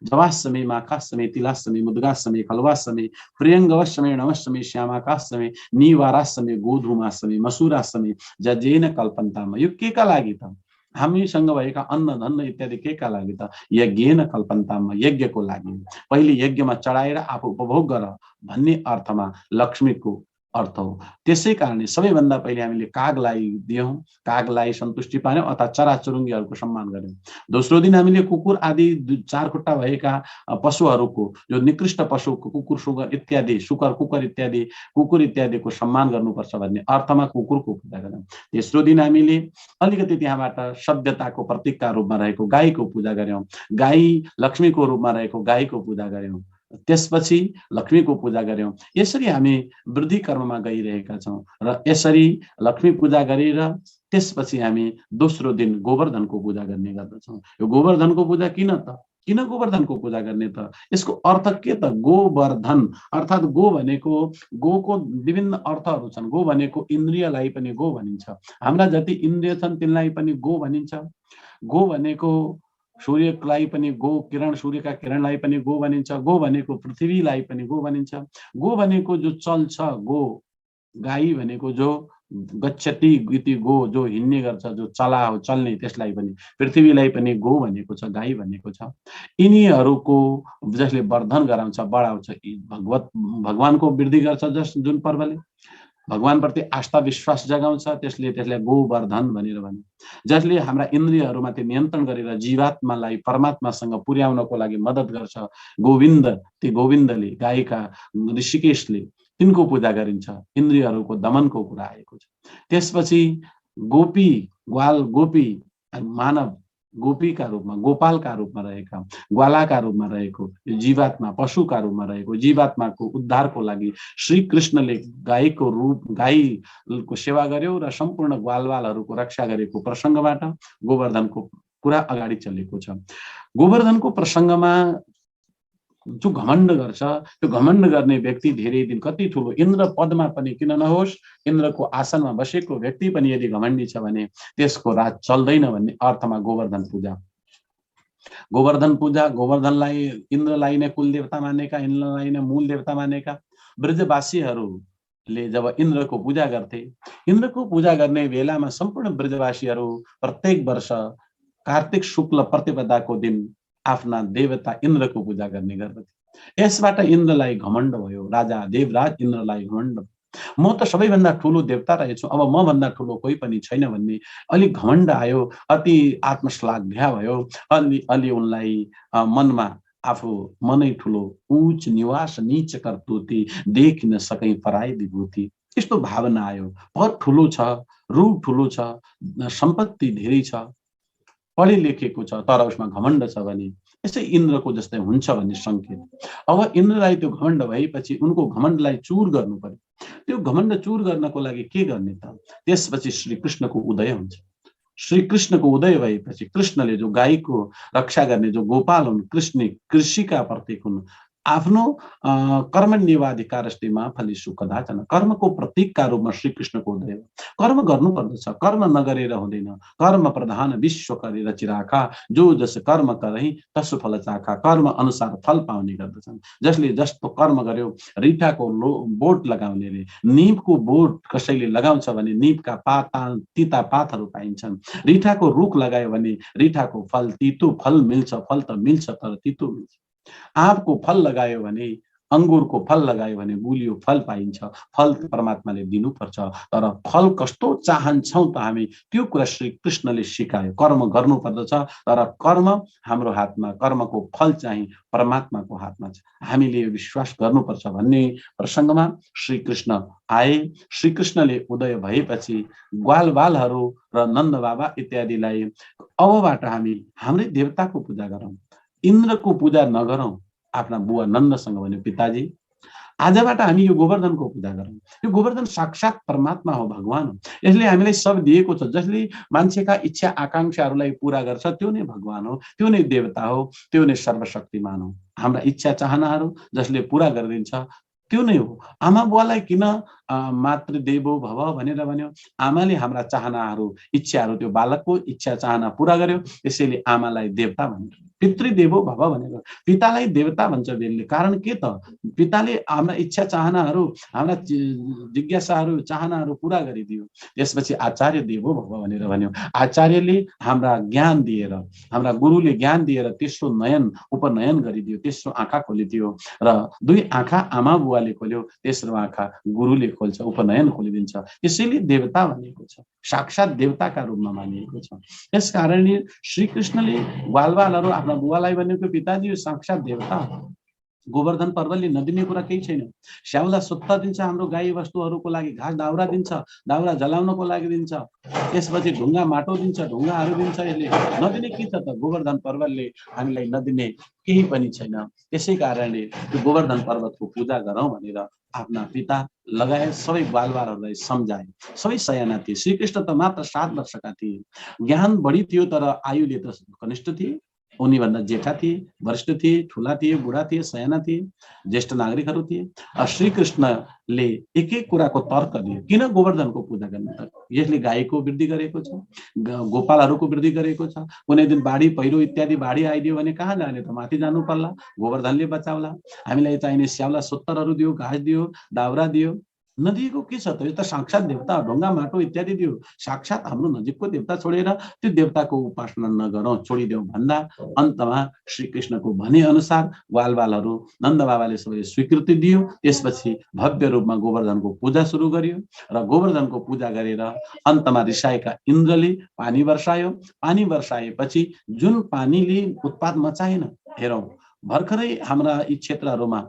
जवासमी, माखासमी, तिलासमी, मुद्गासमी, खलवासमी, प्रियङ्गवसमी, नवसमी, श्यामाकासमी, निवारासमी, गोधूमासमी, मसुरासमी, जजेन कल्पन्तामा। यो के का लागि त? हामीसँग भएका अन्न धन्न इत्यादि के का लागि त? यज्ञेन कल्पन्तामा, यज्ञको लागि। पहिले यज्ञमा चढाएर आफू उपभोग गर भन्ने अर्थमा लक्ष्मीको अर्थ हो। त्यसै कारणले सबैभन्दा पहिले हामीले कागलाई दियौँ, कागलाई सन्तुष्टि पार्यौँ अथवा चराचुरुङ्गीहरूको सम्मान गर्यौँ। दोस्रो दिन हामीले कुकुर आदि चार खुट्टा भएका पशुहरूको, जो निकृष्ट पशु, कुकुर, सुगर इत्यादि, सुकर, कुकर इत्यादि, कुकुर इत्यादिको सम्मान गर्नुपर्छ भन्ने अर्थमा कुकुरको पूजा गर्यौँ। तेस्रो दिन हामीले अलिकति त्यहाँबाट सभ्यताको प्रतीकका रूपमा रहेको गाईको पूजा गर्यौँ। गाई लक्ष्मीको रूपमा रहेको गाईको पूजा गर्यौँ। त्यसपछि लक्ष्मीको पूजा गर्यौँ। यसरी हामी वृद्धि कर्ममा गइरहेका छौँ र यसरी लक्ष्मी पूजा गरेर त्यसपछि हामी दोस्रो दिन गोवर्धनको पूजा गर्ने गर्दछौँ। यो गोवर्धनको पूजा किन त? किन गोवर्धनको पूजा गर्ने त? यसको अर्थ के त? गोवर्धन अर्थात् गो भनेको, गोको विभिन्न अर्थहरू छन्। गो भनेको इन्द्रियलाई पनि गो भनिन्छ। हाम्रा जति इन्द्रिय छन् तिनलाई पनि गो भनिन्छ। गो भनेको सूर्यलाई पनि गो, किरण, सूर्यका किरणलाई पनि गो भनिन्छ। गो भनेको पृथ्वीलाई पनि गो भनिन्छ। गो भनेको जो चल्छ, गो। गाई भनेको जो गच्छति इति गो, जो हिँड्ने गर्छ, जो चला हो, चल्ने, त्यसलाई पनि। पृथ्वीलाई पनि गो भनेको छ, गाई भनेको छ। यिनीहरूको जसले वर्धन गराउँछ, बढाउँछ, भगवानको वृद्धि गर्छ जुन पर्वले। भगवानप्रति आस्था विश्वास जगाउँछ, त्यसले त्यसलाई गोवर्धन भनेर भन्यो। जसले हाम्रा इन्द्रियहरूमाथि नियन्त्रण गरेर जीवात्मालाई परमात्मासँग पुर्याउनको लागि मद्दत गर्छ। गोविन्द, ती गोविन्दले, गायिका ऋषिकेशले तिनको पूजा गरिन्छ। इन्द्रियहरूको दमनको कुरा आएको छ। त्यसपछि गोपी, ग्वाल गोपी, मानव गोपीका रूपमा, गोपालका रूपमा रहेका, ग्वालाका रूपमा रहेको जीवात्मा, पशुका रूपमा रहेको जीवात्माको उद्धारको लागि श्री कृष्णले गाईको रूप, गाईको सेवा गर्यो र सम्पूर्ण ग्वालवालहरूको रक्षा गरेको प्रसङ्गबाट गोवर्धनको कुरा अगाडि चलेको छ। गोवर्धनको प्रसङ्गमा जो घमण्ड गर्छ, त्यो घमण्ड गर्ने व्यक्ति धेरै दिन, कति ठुलो इन्द्र पदमा पनि किन नहोस्, इन्द्रको आसनमा बसेको व्यक्ति पनि यदि घमण्डी छ भने त्यसको राज चल्दैन भन्ने अर्थमा गोवर्धन पूजा। गोवर्धन पूजा, गोवर्धनलाई, इन्द्रलाई नै कुल देवता मानेका, इन्द्रलाई नै मूल देवता मानेका ब्रजवासीहरूले जब इन्द्रको पूजा गर्थे, इन्द्रको पूजा गर्ने बेलामा सम्पूर्ण ब्रजवासीहरू प्रत्येक वर्ष कार्तिक शुक्ल प्रतिपदाको दिन आफ्ना देवता इन्द्रको पूजा गर्ने गर्दथे। यसबाट इन्द्रलाई घमण्ड भयो, राजा देवराज इन्द्रलाई घमण्ड, म त सबैभन्दा ठुलो देवता रहेछु, अब म भन्दा ठुलो कोही पनि छैन भन्ने अलिक घमण्ड आयो, अति आत्मश्लाघ्या भयो। अलि उनलाई मनमा आफू मनै ठुलो, उच्च निवास नीच करतुती, देख न सकै पराई विभूति, यस्तो भावना आयो। पद ठुलो छ, रूप ठुलो छ, सम्पत्ति धेरै छ, पढे लेखेको छ, तर उसमा घमण्ड छ भने यसै इन्द्रको जस्तै हुन्छ भन्ने संकेत। अब इन्द्रलाई त्यो घमण्ड भएपछि उनको घमण्डलाई चूर गर्नु पर्यो। त्यो घमण्ड चूर गर्नको लागि के गर्ने त? त्यसपछि श्री कृष्णको उदय हुन्छ। श्री कृष्णको उदय भएपछि कृष्णले जो गाईको रक्षा गर्ने जो गोपाल हुन्, कृष्ण कृषिका प्रतीक हुन्, आफ्नो कर्मण्येवाधिकारस्ते मा फलेषु कदाचन, कर्मको प्रतीकका रूपमा श्री कृष्णको उदय। कर्म गर्नु पर्दछ, कर्म नगरेर हुँदैन। कर्म प्रधान विश्व करे रचिराखा, जो जस कर्म करही तसो फल चाखा, कर्म अनुसार फल पाउने गर्दछन्। जसले जस्तो कर्म गर्यो, रिठाको बोट लगाउनेले नीमको बोट कसैले लगाउँछ भने नीमका पाता तिता पातहरू पाइन्छन्। रिठाको रुख लगायो भने रिठाको फल तितो फल मिल्छ, फल त मिल्छ तर तितो मिल्छ। आँपको फल लगायो भने, अंगुरको फल लगायो भने गुलियो फल पाइन्छ। फल परमात्माले दिनुपर्छ, तर फल कस्तो चाहन्छौं त हामी, त्यो कुरा श्री कृष्णले सिकायो। कर्म गर्नु पर्दछ, तर कर्म हाम्रो हातमा, कर्मको फल चाहिँ परमात्माको हातमा छ। हामीले विश्वास गर्नुपर्छ भन्ने प्रसङ्गमा श्री कृष्ण आए। श्री कृष्णले उदय भएपछि ग्वालबालहरू र नन्द बाबा इत्यादिलाई अबबाट हामी हाम्रै देवताको पूजा गरौँ, इन्द्रको पूजा नगरौँ। आफ्ना बुवा नन्दसँग भन्यो, पिताजी आजबाट हामी यो गोवर्धनको पूजा गरौँ। यो गोवर्धन साक्षात परमात्मा हो, भगवान हो। यसले हामीलाई सब दिएको छ। जसले मान्छेका इच्छा आकांक्षाहरूलाई पूरा गर्छ त्यो नै भगवान हो, त्यो नै देवता हो, त्यो नै सर्वशक्तिमान हो। हाम्रा इच्छा चाहनाहरू जसले पूरा गरिदिन्छ त्यो नै हो। आमा बुवालाई किन मातृदेवो भव भनेर भन्यो? आमाले हाम्रा चाहनाहरू, इच्छाहरू, त्यो बालकको इच्छा चाहना पूरा गर्यो, त्यसैले आमालाई देवता भन्छ। पितृदेवो भव भनेर पितालाई देवता भन्छ बेलले। कारण के त? पिताले हाम्रा इच्छा चाहनाहरू, हाम्रा जिज्ञासाहरू, चाहनाहरू पूरा गरिदियो। त्यसपछि आचार्य देवो भव भनेर भन्यो। आचार्यले हाम्रा ज्ञान दिएर, हाम्रा गुरुले ज्ञान दिएर तेस्रो नयन उपनयन गरिदियो, तेस्रो आँखा खोलिदियो। र दुई आँखा आमा बुवाले खोल्यो, तेस्रो आँखा गुरुले खोल्छ, उपनयन खोलिदिन्छ। यसैले देवता भनेको छ, साक्षात देवताका रूपमा मानिएको छ। यस कारणले श्री कृष्णले ग्वालबालहरू आफ्ना बुवालाई भनेको, पिताजी यो साक्षात देवता हो। गोवर्धन पर्वले नदिने कुरा केही छैन। स्याउला सुत्ता दिन्छ, हाम्रो गाई वस्तुहरूको लागि घाँस दाउरा दिन्छ, दाउरा जलाउनको लागि दिन्छ। त्यसपछि ढुङ्गा माटो दिन्छ, ढुङ्गाहरू दिन्छ। यसले नदिने के छ त? गोवर्धन पर्वले हामीलाई नदिने केही पनि छैन। त्यसै कारणले त्यो गोवर्धन पर्वतको पूजा गरौँ भनेर आफ्ना पिता लगायत सबै बालबालहरूलाई सम्झाए। सबै सयाना थिए। श्रीकृष्ण त मात्र 7 वर्षका थिए। ज्ञान बढी थियो तर आयुले त कनिष्ठ थिए। उनीभन्दा जेठा थिए, वरिष्ठ थिए, ठुला थिए, बुढा थिए, सयाना थिए, ज्येष्ठ नागरिकहरू थिए। श्रीकृष्णले एक एक कुराको तर्क दिए। किन गोवर्धनको पूजा गर्ने त? यसले गाईको वृद्धि गरेको छ, गोपालहरूको वृद्धि गरेको छ। कुनै दिन बाढी पहिरो इत्यादि बाढी आइदियो भने कहाँ जाने त? माथि जानु पर्ला, गोवर्धनले बचाउला। हामीलाई चाहिने स्याउला सोत्तरहरू दियो, घाँस दियो, दाउरा दियो, नदिएको के छ त? यो त साक्षात देवता ढुङ्गा माटो इत्यादि दियो। साक्षात हाम्रो नजिकको देवता छोडेर त्यो देवताको उपासना नगरौँ, छोडिदेऊ भन्दा अन्तमा श्रीकृष्णको भनेअनुसार ग्वालवालहरू नन्द बाबाले सबैले स्वीकृति दियो। त्यसपछि भव्य रूपमा गोवर्धनको पूजा सुरु गरियो र गोवर्धनको पूजा गरेर अन्तमा रिसाएका इन्द्रले पानी वर्षायो। पानी वर्षाएपछि जुन पानीले उत्पात मचाएन, हेरौँ भर्खरै हाम्रा यी क्षेत्रहरूमा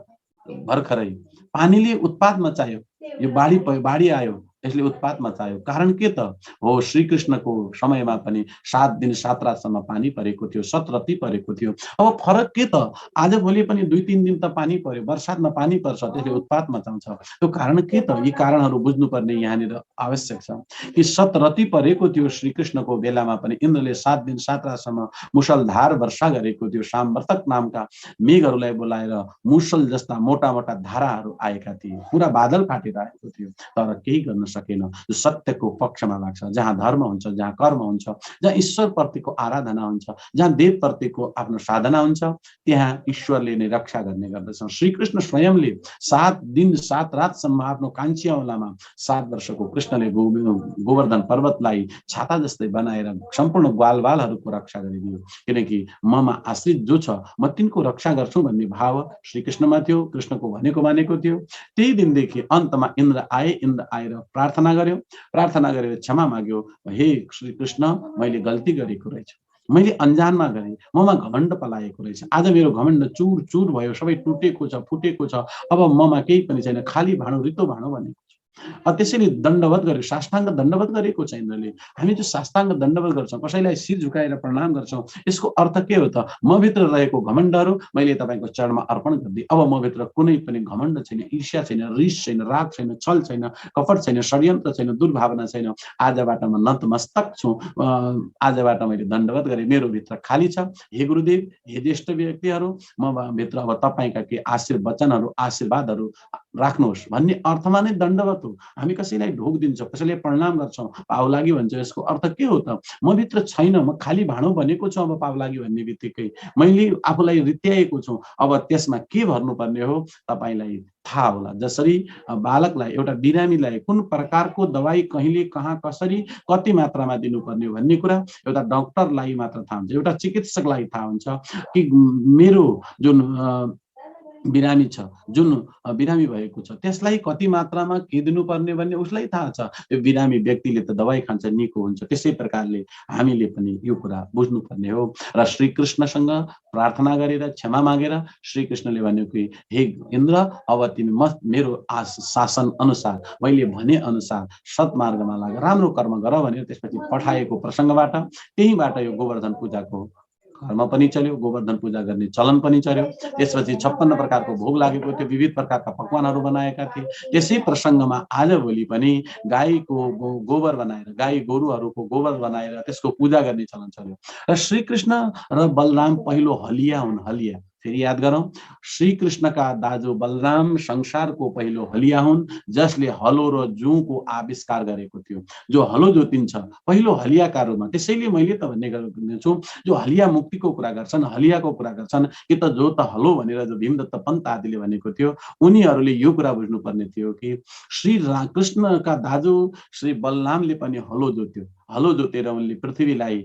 भर्खरै पानीले उत्पात मचायो। यो बाढी आयो, यसले उत्पात मचायो। कारण के त हो? श्रीकृष्णको समयमा पनि 7 दिन 7 रातसम्म पानी परेको थियो, सतरती परेको थियो। अब फरक के त? आजभोलि पनि 2-3 दिन त पानी पर्यो, बर्सातमा पानी पर्छ, त्यसले उत्पात मचाउँछ। त्यो कारण के त? यी कारणहरू बुझ्नुपर्ने यहाँनिर आवश्यक छ कि सतरती परेको थियो श्रीकृष्णको बेलामा पनि। इन्द्रले 7 दिन 7 रातसम्म मुसलधार वर्षा गरेको थियो। सामवर्तक नामका मेघहरूलाई बोलाएर मुसल जस्ता मोटा मोटा धाराहरू आएका थिए। पुरा बादल फाटेर आएको थियो, तर केही गर्न सकेन। यो सत्यको पक्षमा लाग्छ। जहाँ धर्म हुन्छ, जहाँ कर्म हुन्छ, जहाँ ईश्वरप्रतिको आराधना हुन्छ, जहाँ देवप्रतिको आफ्नो साधना हुन्छ, त्यहाँ ईश्वरले नै रक्षा गर्ने गर्दछ। श्रीकृष्ण स्वयंले 7 दिन 7 रातसम्म आफ्नो कान्छी औँलामा 7 वर्षको कृष्णले गोवर्धन पर्वतलाई छाता जस्तै बनाएर सम्पूर्ण ग्वालवालहरूको रक्षा गरिदियो। किनकि ममा आश्रित जो छ, म तिनको रक्षा गर्छु भन्ने भाव श्रीकृष्णमा थियो, कृष्णको भनेको मानेको थियो। त्यही दिनदेखि अन्तमा इन्द्र आएर प्रार्थना गर्यो। प्रार्थना गरेर क्षमा माग्यो। हे श्रीकृष्ण, मैले गल्ती गरेको रहेछ, मैले अन्जानमा गरेँ, ममा घमण्ड पलाएको रहेछ। आज मेरो घमण्ड चूर चूर भयो, सबै टुटेको छ, फुटेको छ। अब ममा केही पनि छैन, खाली भाँडो, रित्तो भाँडो भनेको छ। त्यसैले दण्डवत गर्यो, साष्टाङ्ग दण्डवत गरेको छ इन्द्रले। हामी जो साष्टाङ्ग दण्डवत गर्छौँ, कसैलाई शिर झुकाएर प्रणाम गर्छौँ, यसको अर्थ के हो त? मभित्र रहेको घमण्डहरू मैले तपाईँको चरणमा अर्पण गरिदिएँ। अब मभित्र कुनै पनि घमण्ड छैन, ईर्ष्या छैन, रिस छैन, राग छैन, छल छैन, कपट छैन, षड्यन्त्र छैन, दुर्भावना छैन। आजबाट म नतमस्तक छु। आजबाट मैले दण्डवत गरेँ, मेरो भित्र खाली छ। हे गुरुदेव, हे ज्येष्ठ व्यक्तिहरू, म भित्र अब तपाईँका के वचनहरू, आशीर्वादहरू राख्नुहोस् भन्ने अर्थमा नै दण्डवत हो। हामी कसैलाई ढोक दिन्छौँ, कसैलाई प्रणाम गर्छौँ, पाउ लाग्यो भन्छ, यसको अर्थ के हो त? म भित्र छैन, म खाली भाँडो बनेको छु। अब पाउ लाग्यो भन्ने बित्तिकै मैले आफूलाई रित्याएको छु। अब त्यसमा के भर्नुपर्ने हो तपाईँलाई थाहा होला। जसरी बालकलाई, एउटा बिरामीलाई कुन प्रकारको दबाई कहिले, कहाँ, कसरी, कति मात्रामा दिनुपर्ने हो भन्ने कुरा एउटा डाक्टरलाई मात्र थाहा हुन्छ, एउटा चिकित्सकलाई थाहा हुन्छ कि मेरो जुन बिरामी छ, जुन बिरामी भएको छ, त्यसलाई कति मात्रामा के दिनुपर्ने भन्ने उसलाई थाहा छ। त्यो बिरामी व्यक्तिले त दबाई खान्छ, निको हुन्छ। त्यसै प्रकारले हामीले पनि यो कुरा बुझ्नुपर्ने हो। र श्रीकृष्णसँग प्रार्थना गरेर क्षमा मागेर श्रीकृष्णले भन्यो कि हे इन्द्र, अब तिमी मेरो शासन अनुसार, मैले भने अनुसार सत्मार्गमा लाग, राम्रो कर्म गर भनेर त्यसपछि पठाएको प्रसङ्गबाट, त्यहीबाट यो गोवर्धन पूजाको कर्म पनि चल्यो, गोवर्धन पूजा गर्ने चलन पनि चल्यो। त्यसपछि 56 प्रकारको भोग लागेको थियो, विविध प्रकारका पकवानहरू बनाएका थिए। त्यसै प्रसङ्गमा आजभोलि पनि गाईको गोबर बनाएर, गाई गोरुहरूको गोबर बनाएर त्यसको पूजा गर्ने चलन चल्यो। र श्रीकृष्ण र बलराम पहिलो हलिया हुन्। हलिया फेरि याद गरौँ, श्रीकृष्णका दाजु बलराम संसारको पहिलो हलिया हुन्, जसले हलो र जुको आविष्कार गरेको थियो। जो हलो जोतिन्छ पहिलो हलियाका रूपमा। त्यसैले मैले त भन्ने गर्छु, जो हलिया मुक्तिको कुरा गर्छन्, हलियाको कुरा गर्छन् कि त जो त हलो भनेर जो भीमदत्त पन्त आदिले भनेको थियो, उनीहरूले यो कुरा बुझ्नुपर्ने थियो कि श्री कृष्णका दाजु श्री बलरामले पनि हलो जोत्यो। हलो जोतेर उनले पृथ्वीलाई,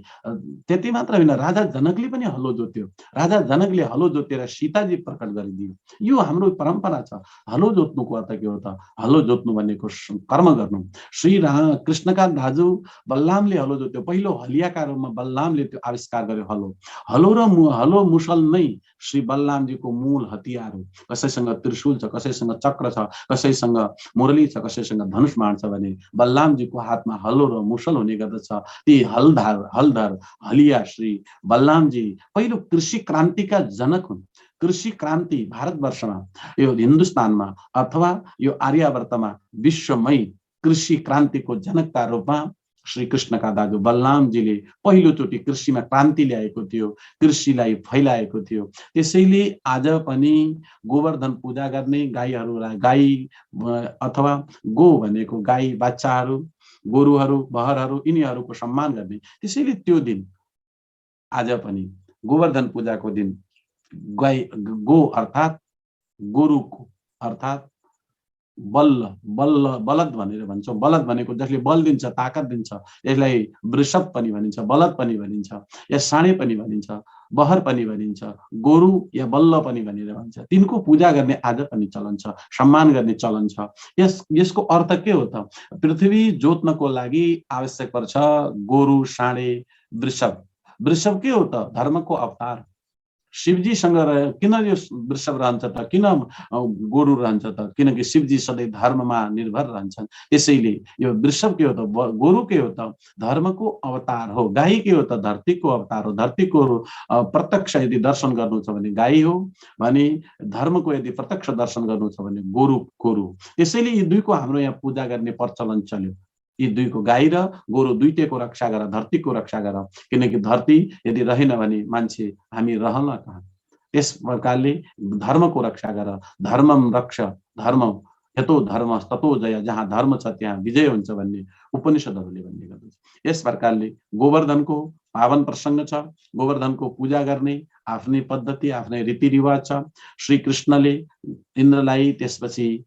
त्यति मात्र होइन, राजा जनकले पनि हलो जोत्यो। राजा जनकले हलो जोतेर सीताजी प्रकट गरिदियो। यो हाम्रो परम्परा छ। हलो जोत्नुको अर्थ के हो त? हलो जोत्नु भनेको कर्म गर्नु। श्री कृष्णका दाजु बलरामले हलो जोत्यो। पहिलो हलियाका रूपमा बलरामले त्यो आविष्कार गर्यो हलो। हलो मुसल नै श्री बलरामजीको मूल हतियार हो। कसैसँग त्रिशूल छ, कसैसँग चक्र छ, कसैसँग मुरली छ, कसैसँग धनुष बाण छ भने बलरामजीको हातमा हलो र मुसल हुने गर्दछ। ती हलधर हलिया श्री बलरामजी पहिलो कृषि क्रान्तिका जनक हुन्। कृषि क्रान्ति भारतवर्षमा, यो हिन्दुस्तानमा अथवा यो आर्यावर्तमा, विश्वमै कृषि क्रान्तिको जनकका रूपमा श्रीकृष्णका दाजु बलरामजीले पहिलोचोटि कृषिमा क्रान्ति ल्याएको थियो, कृषिलाई फैलाएको थियो। त्यसैले आज पनि गोवर्धन पूजा गर्ने, गाईहरूलाई, गाई अथवा गो भनेको गाई बच्चाहरू, गोरुहरू, बहरहरू, यिनीहरूको सम्मान गर्ने। त्यसैले त्यो दिन आज पनि गोवर्धन पूजाको दिन गो अर्थात् गोरुको अर्थात् बल्ल बल्ल बलद भनेर भन्छौँ। बलद भनेको जसले बल दिन्छ, ताकत दिन्छ, यसलाई वृषभ पनि भनिन्छ, बलद पनि भनिन्छ, या साँडे पनि भनिन्छ, बहर पनि भनिन्छ, गोरु या बल्ल पनि भनेर भन्छ। तिनको पूजा गर्ने आज पनि चलन छ, सम्मान गर्ने चलन छ। यसको अर्थ के हो त? पृथ्वी जोत्नको लागि आवश्यक पर्छ गोरु, साँडे, वृषभ। वृषभ के हो त? धर्मको अवतार। शिवजीसँग किन यो वृषभ रहन्छ त? किन गोरु रहन्छ त? किनकि शिवजी सधैँ धर्ममा निर्भर रहन्छन्। त्यसैले यो वृषभ के हो त? गोरु के हो त? धर्मको अवतार हो। गाई के हो त? धरतीको अवतार हो। धरतीको प्रत्यक्ष यदि दर्शन गर्नु छ भने गाई हो, भने धर्मको यदि प्रत्यक्ष दर्शन गर्नु छ भने गोरु। त्यसैले यी दुईको हाम्रो यहाँ पूजा गर्ने प्रचलन चल्यो। यी दुईको, गाई र गोरु दुईटैको रक्षा गर, धरतीको रक्षा गर। किनकि धरती यदि रहेन भने मान्छे हामी रहला कहाँ? त्यस प्रकारले धर्मको रक्षा गर। धर्मम रक्ष, धर्म यतो धर्म ततो जय। जहाँ धर्म छ त्यहाँ विजय हुन्छ भन्ने उपनिषदहरूले भन्ने गर्दछ। यस प्रकारले गोवर्धनको पावन प्रसङ्ग छ। गोवर्धनको पूजा गर्ने आफ्नै पद्धति, आफ्नै रीतिरिवाज छ। श्री कृष्णले इन्द्रलाई त्यसपछि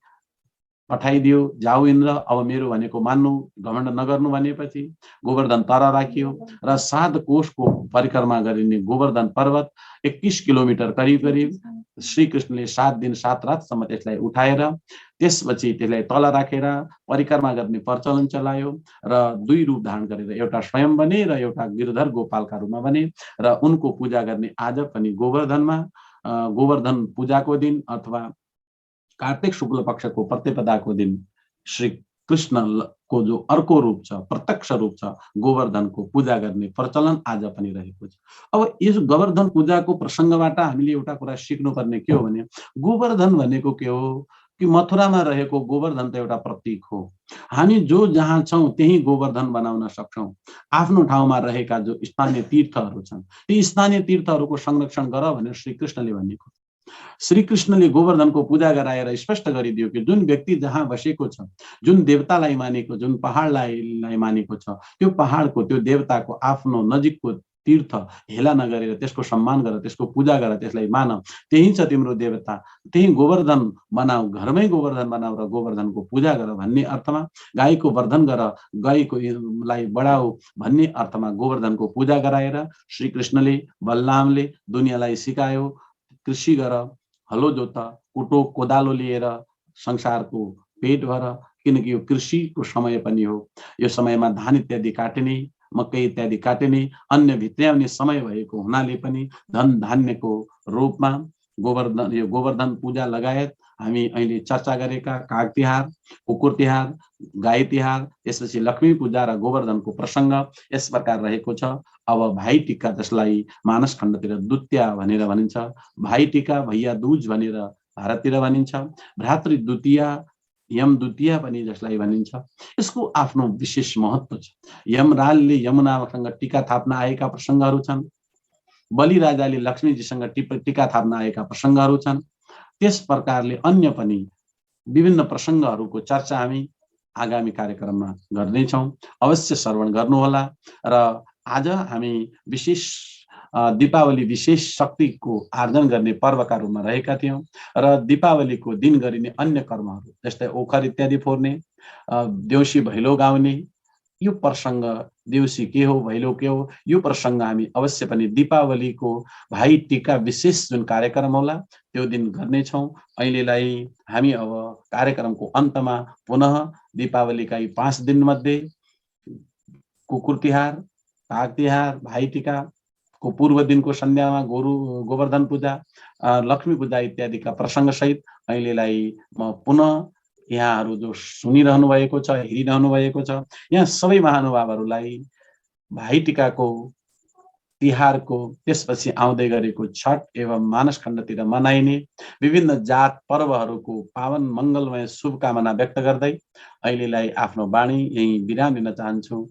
पठाइदियो, जाऊ इन्द्र, अब मेरो भनेको मान्नु, घमण्ड नगर्नु भनेपछि गोवर्धन तर राखियो र 7 कोषको परिक्रमा गरिने गोवर्धन पर्वत 21 किलोमिटर करिब श्रीकृष्णले 7 दिन 7 रातसम्म त्यसलाई उठाएर त्यसपछि त्यसलाई तल राखेर परिक्रमा गर्ने प्रचलन चलायो र 2 रूप धारण गरेर एउटा स्वयं बने र एउटा गिरधर गोपालका रूपमा बने र उनको पूजा गर्ने आज पनि गोवर्धनमा गोवर्धन पूजाको दिन अथवा कार्तिक शुक्ल पक्षको प्रतिपदाको दिन श्री कृष्णको जो अर्को रूप छ, प्रत्यक्ष रूप छ, गोवर्धनको पूजा गर्ने प्रचलन आज पनि रहेको छ। अब यस गोवर्धन पूजाको प्रसङ्गबाट हामीले एउटा कुरा सिक्नुपर्ने के हो भने गोवर्धन भनेको के हो कि मथुरामा रहेको गोवर्धन त एउटा प्रतीक हो। हामी जो जहाँ छौँ त्यही गोवर्धन बनाउन सक्छौँ। आफ्नो ठाउँमा रहेका जो स्थानीय तीर्थहरू छन् ती स्थानीय तीर्थहरूको संरक्षण गर भनेर श्री कृष्णले भनेको। श्री कृष्णले गोवर्धनको पूजा गराएर स्पष्ट गरिदियो कि जुन व्यक्ति जहाँ बसेको छ, जुन देवतालाई मानेको, जुन पहाडलाई मानेको छ, त्यो पहाडको, त्यो देवताको आफ्नो नजिकको तीर्थ हेला नगरेर त्यसको सम्मान गर, त्यसको पूजा गर, त्यसलाई मान। त्यही छ तिम्रो देवता, त्यही गोवर्धन बनाऊ, घरमै गोवर्धन बनाऊ र गोवर्धनको पूजा गर भन्ने अर्थमा, गाईको वर्धन गर, गाईकोलाई बढाऊ भन्ने अर्थमा गोवर्धनको पूजा गराएर श्री कृष्णले, बलरामले दुनियाँलाई सिकायो, कृषि गर, हलो जोत, कुटो कोदालो लिएर संसारको पेट भर। किनकि यो कृषिको समय पनि हो। यो समयमा धान इत्यादि काटिने, मकै इत्यादि काटिने, अन्न भित्र्याउने समय भएको हुनाले पनि धन धान्यको रूपमा यो गोवर्धन पूजा लगायत हामी अहिले चर्चा गरेका काग तिहार, कुकुर तिहार, गाई तिहार, त्यसपछि लक्ष्मी पूजा र गोवर्धनको प्रसङ्ग यस प्रकार रहेको छ। अब भाइ टिका, जसलाई मानस खण्डतिर दुत्या भनेर भनिन्छ, भाइ टिका, भैया दूज भनेर भारततिर भनिन्छ, भ्रातृ द्वितीया, यम द्वितीया पनि जसलाई भनिन्छ, यसको आफ्नो विशेष महत्त्व छ। यमराजले यमुनासँग टिका थाप्न आएका प्रसङ्गहरू छन्। बलिराजाले लक्ष्मीजीसँग टिका थाप्न आएका प्रसङ्गहरू छन्। त्यस प्रकारले अन्य पनि विभिन्न प्रसङ्गहरूको चर्चा हामी आगामी कार्यक्रममा गर्नेछौँ। अवश्य श्रवण गर्नुहोला। र आज हामी विशेष दीपावली विशेष शक्तिको आर्जन गर्ने पर्वका रूपमा रहेका थियौँ र दीपावलीको दिन गरिने अन्य कर्महरू जस्तै ओखर इत्यादि फोर्ने, देउसी भैलो गाउने, यो प्रसङ्ग, देउसी के हो, भैलो के हो, यो प्रसङ्ग हामी अवश्य पनि दीपावलीको भाइ टिका विशेष जुन कार्यक्रम होला त्यो दिन गर्नेछौँ। अहिलेलाई हामी अब कार्यक्रमको अन्तमा पुनः दीपावलीका यी 5 दिनमध्ये कुकुर तिहार, काग तिहार, भाइ टिकाको पूर्व दिनको सन्ध्यामा गोवर्धन पूजा, लक्ष्मी पूजा इत्यादिका प्रसङ्गसहित अहिलेलाई म पुनः यहाँहरू जो सुनिरहनु भएको छ, हेरिरहनु भएको छ, यहाँ सबै महानुभावहरूलाई भाइ टिकाको, तिहारको, त्यसपछि आउँदै गरेको छठ एवं मानसखण्डतिर मनाइने विभिन्न जात पर्वहरूको पावन मङ्गलमय शुभकामना व्यक्त गर्दै अहिलेलाई आफ्नो बाणी यही विराम दिन चाहन्छु।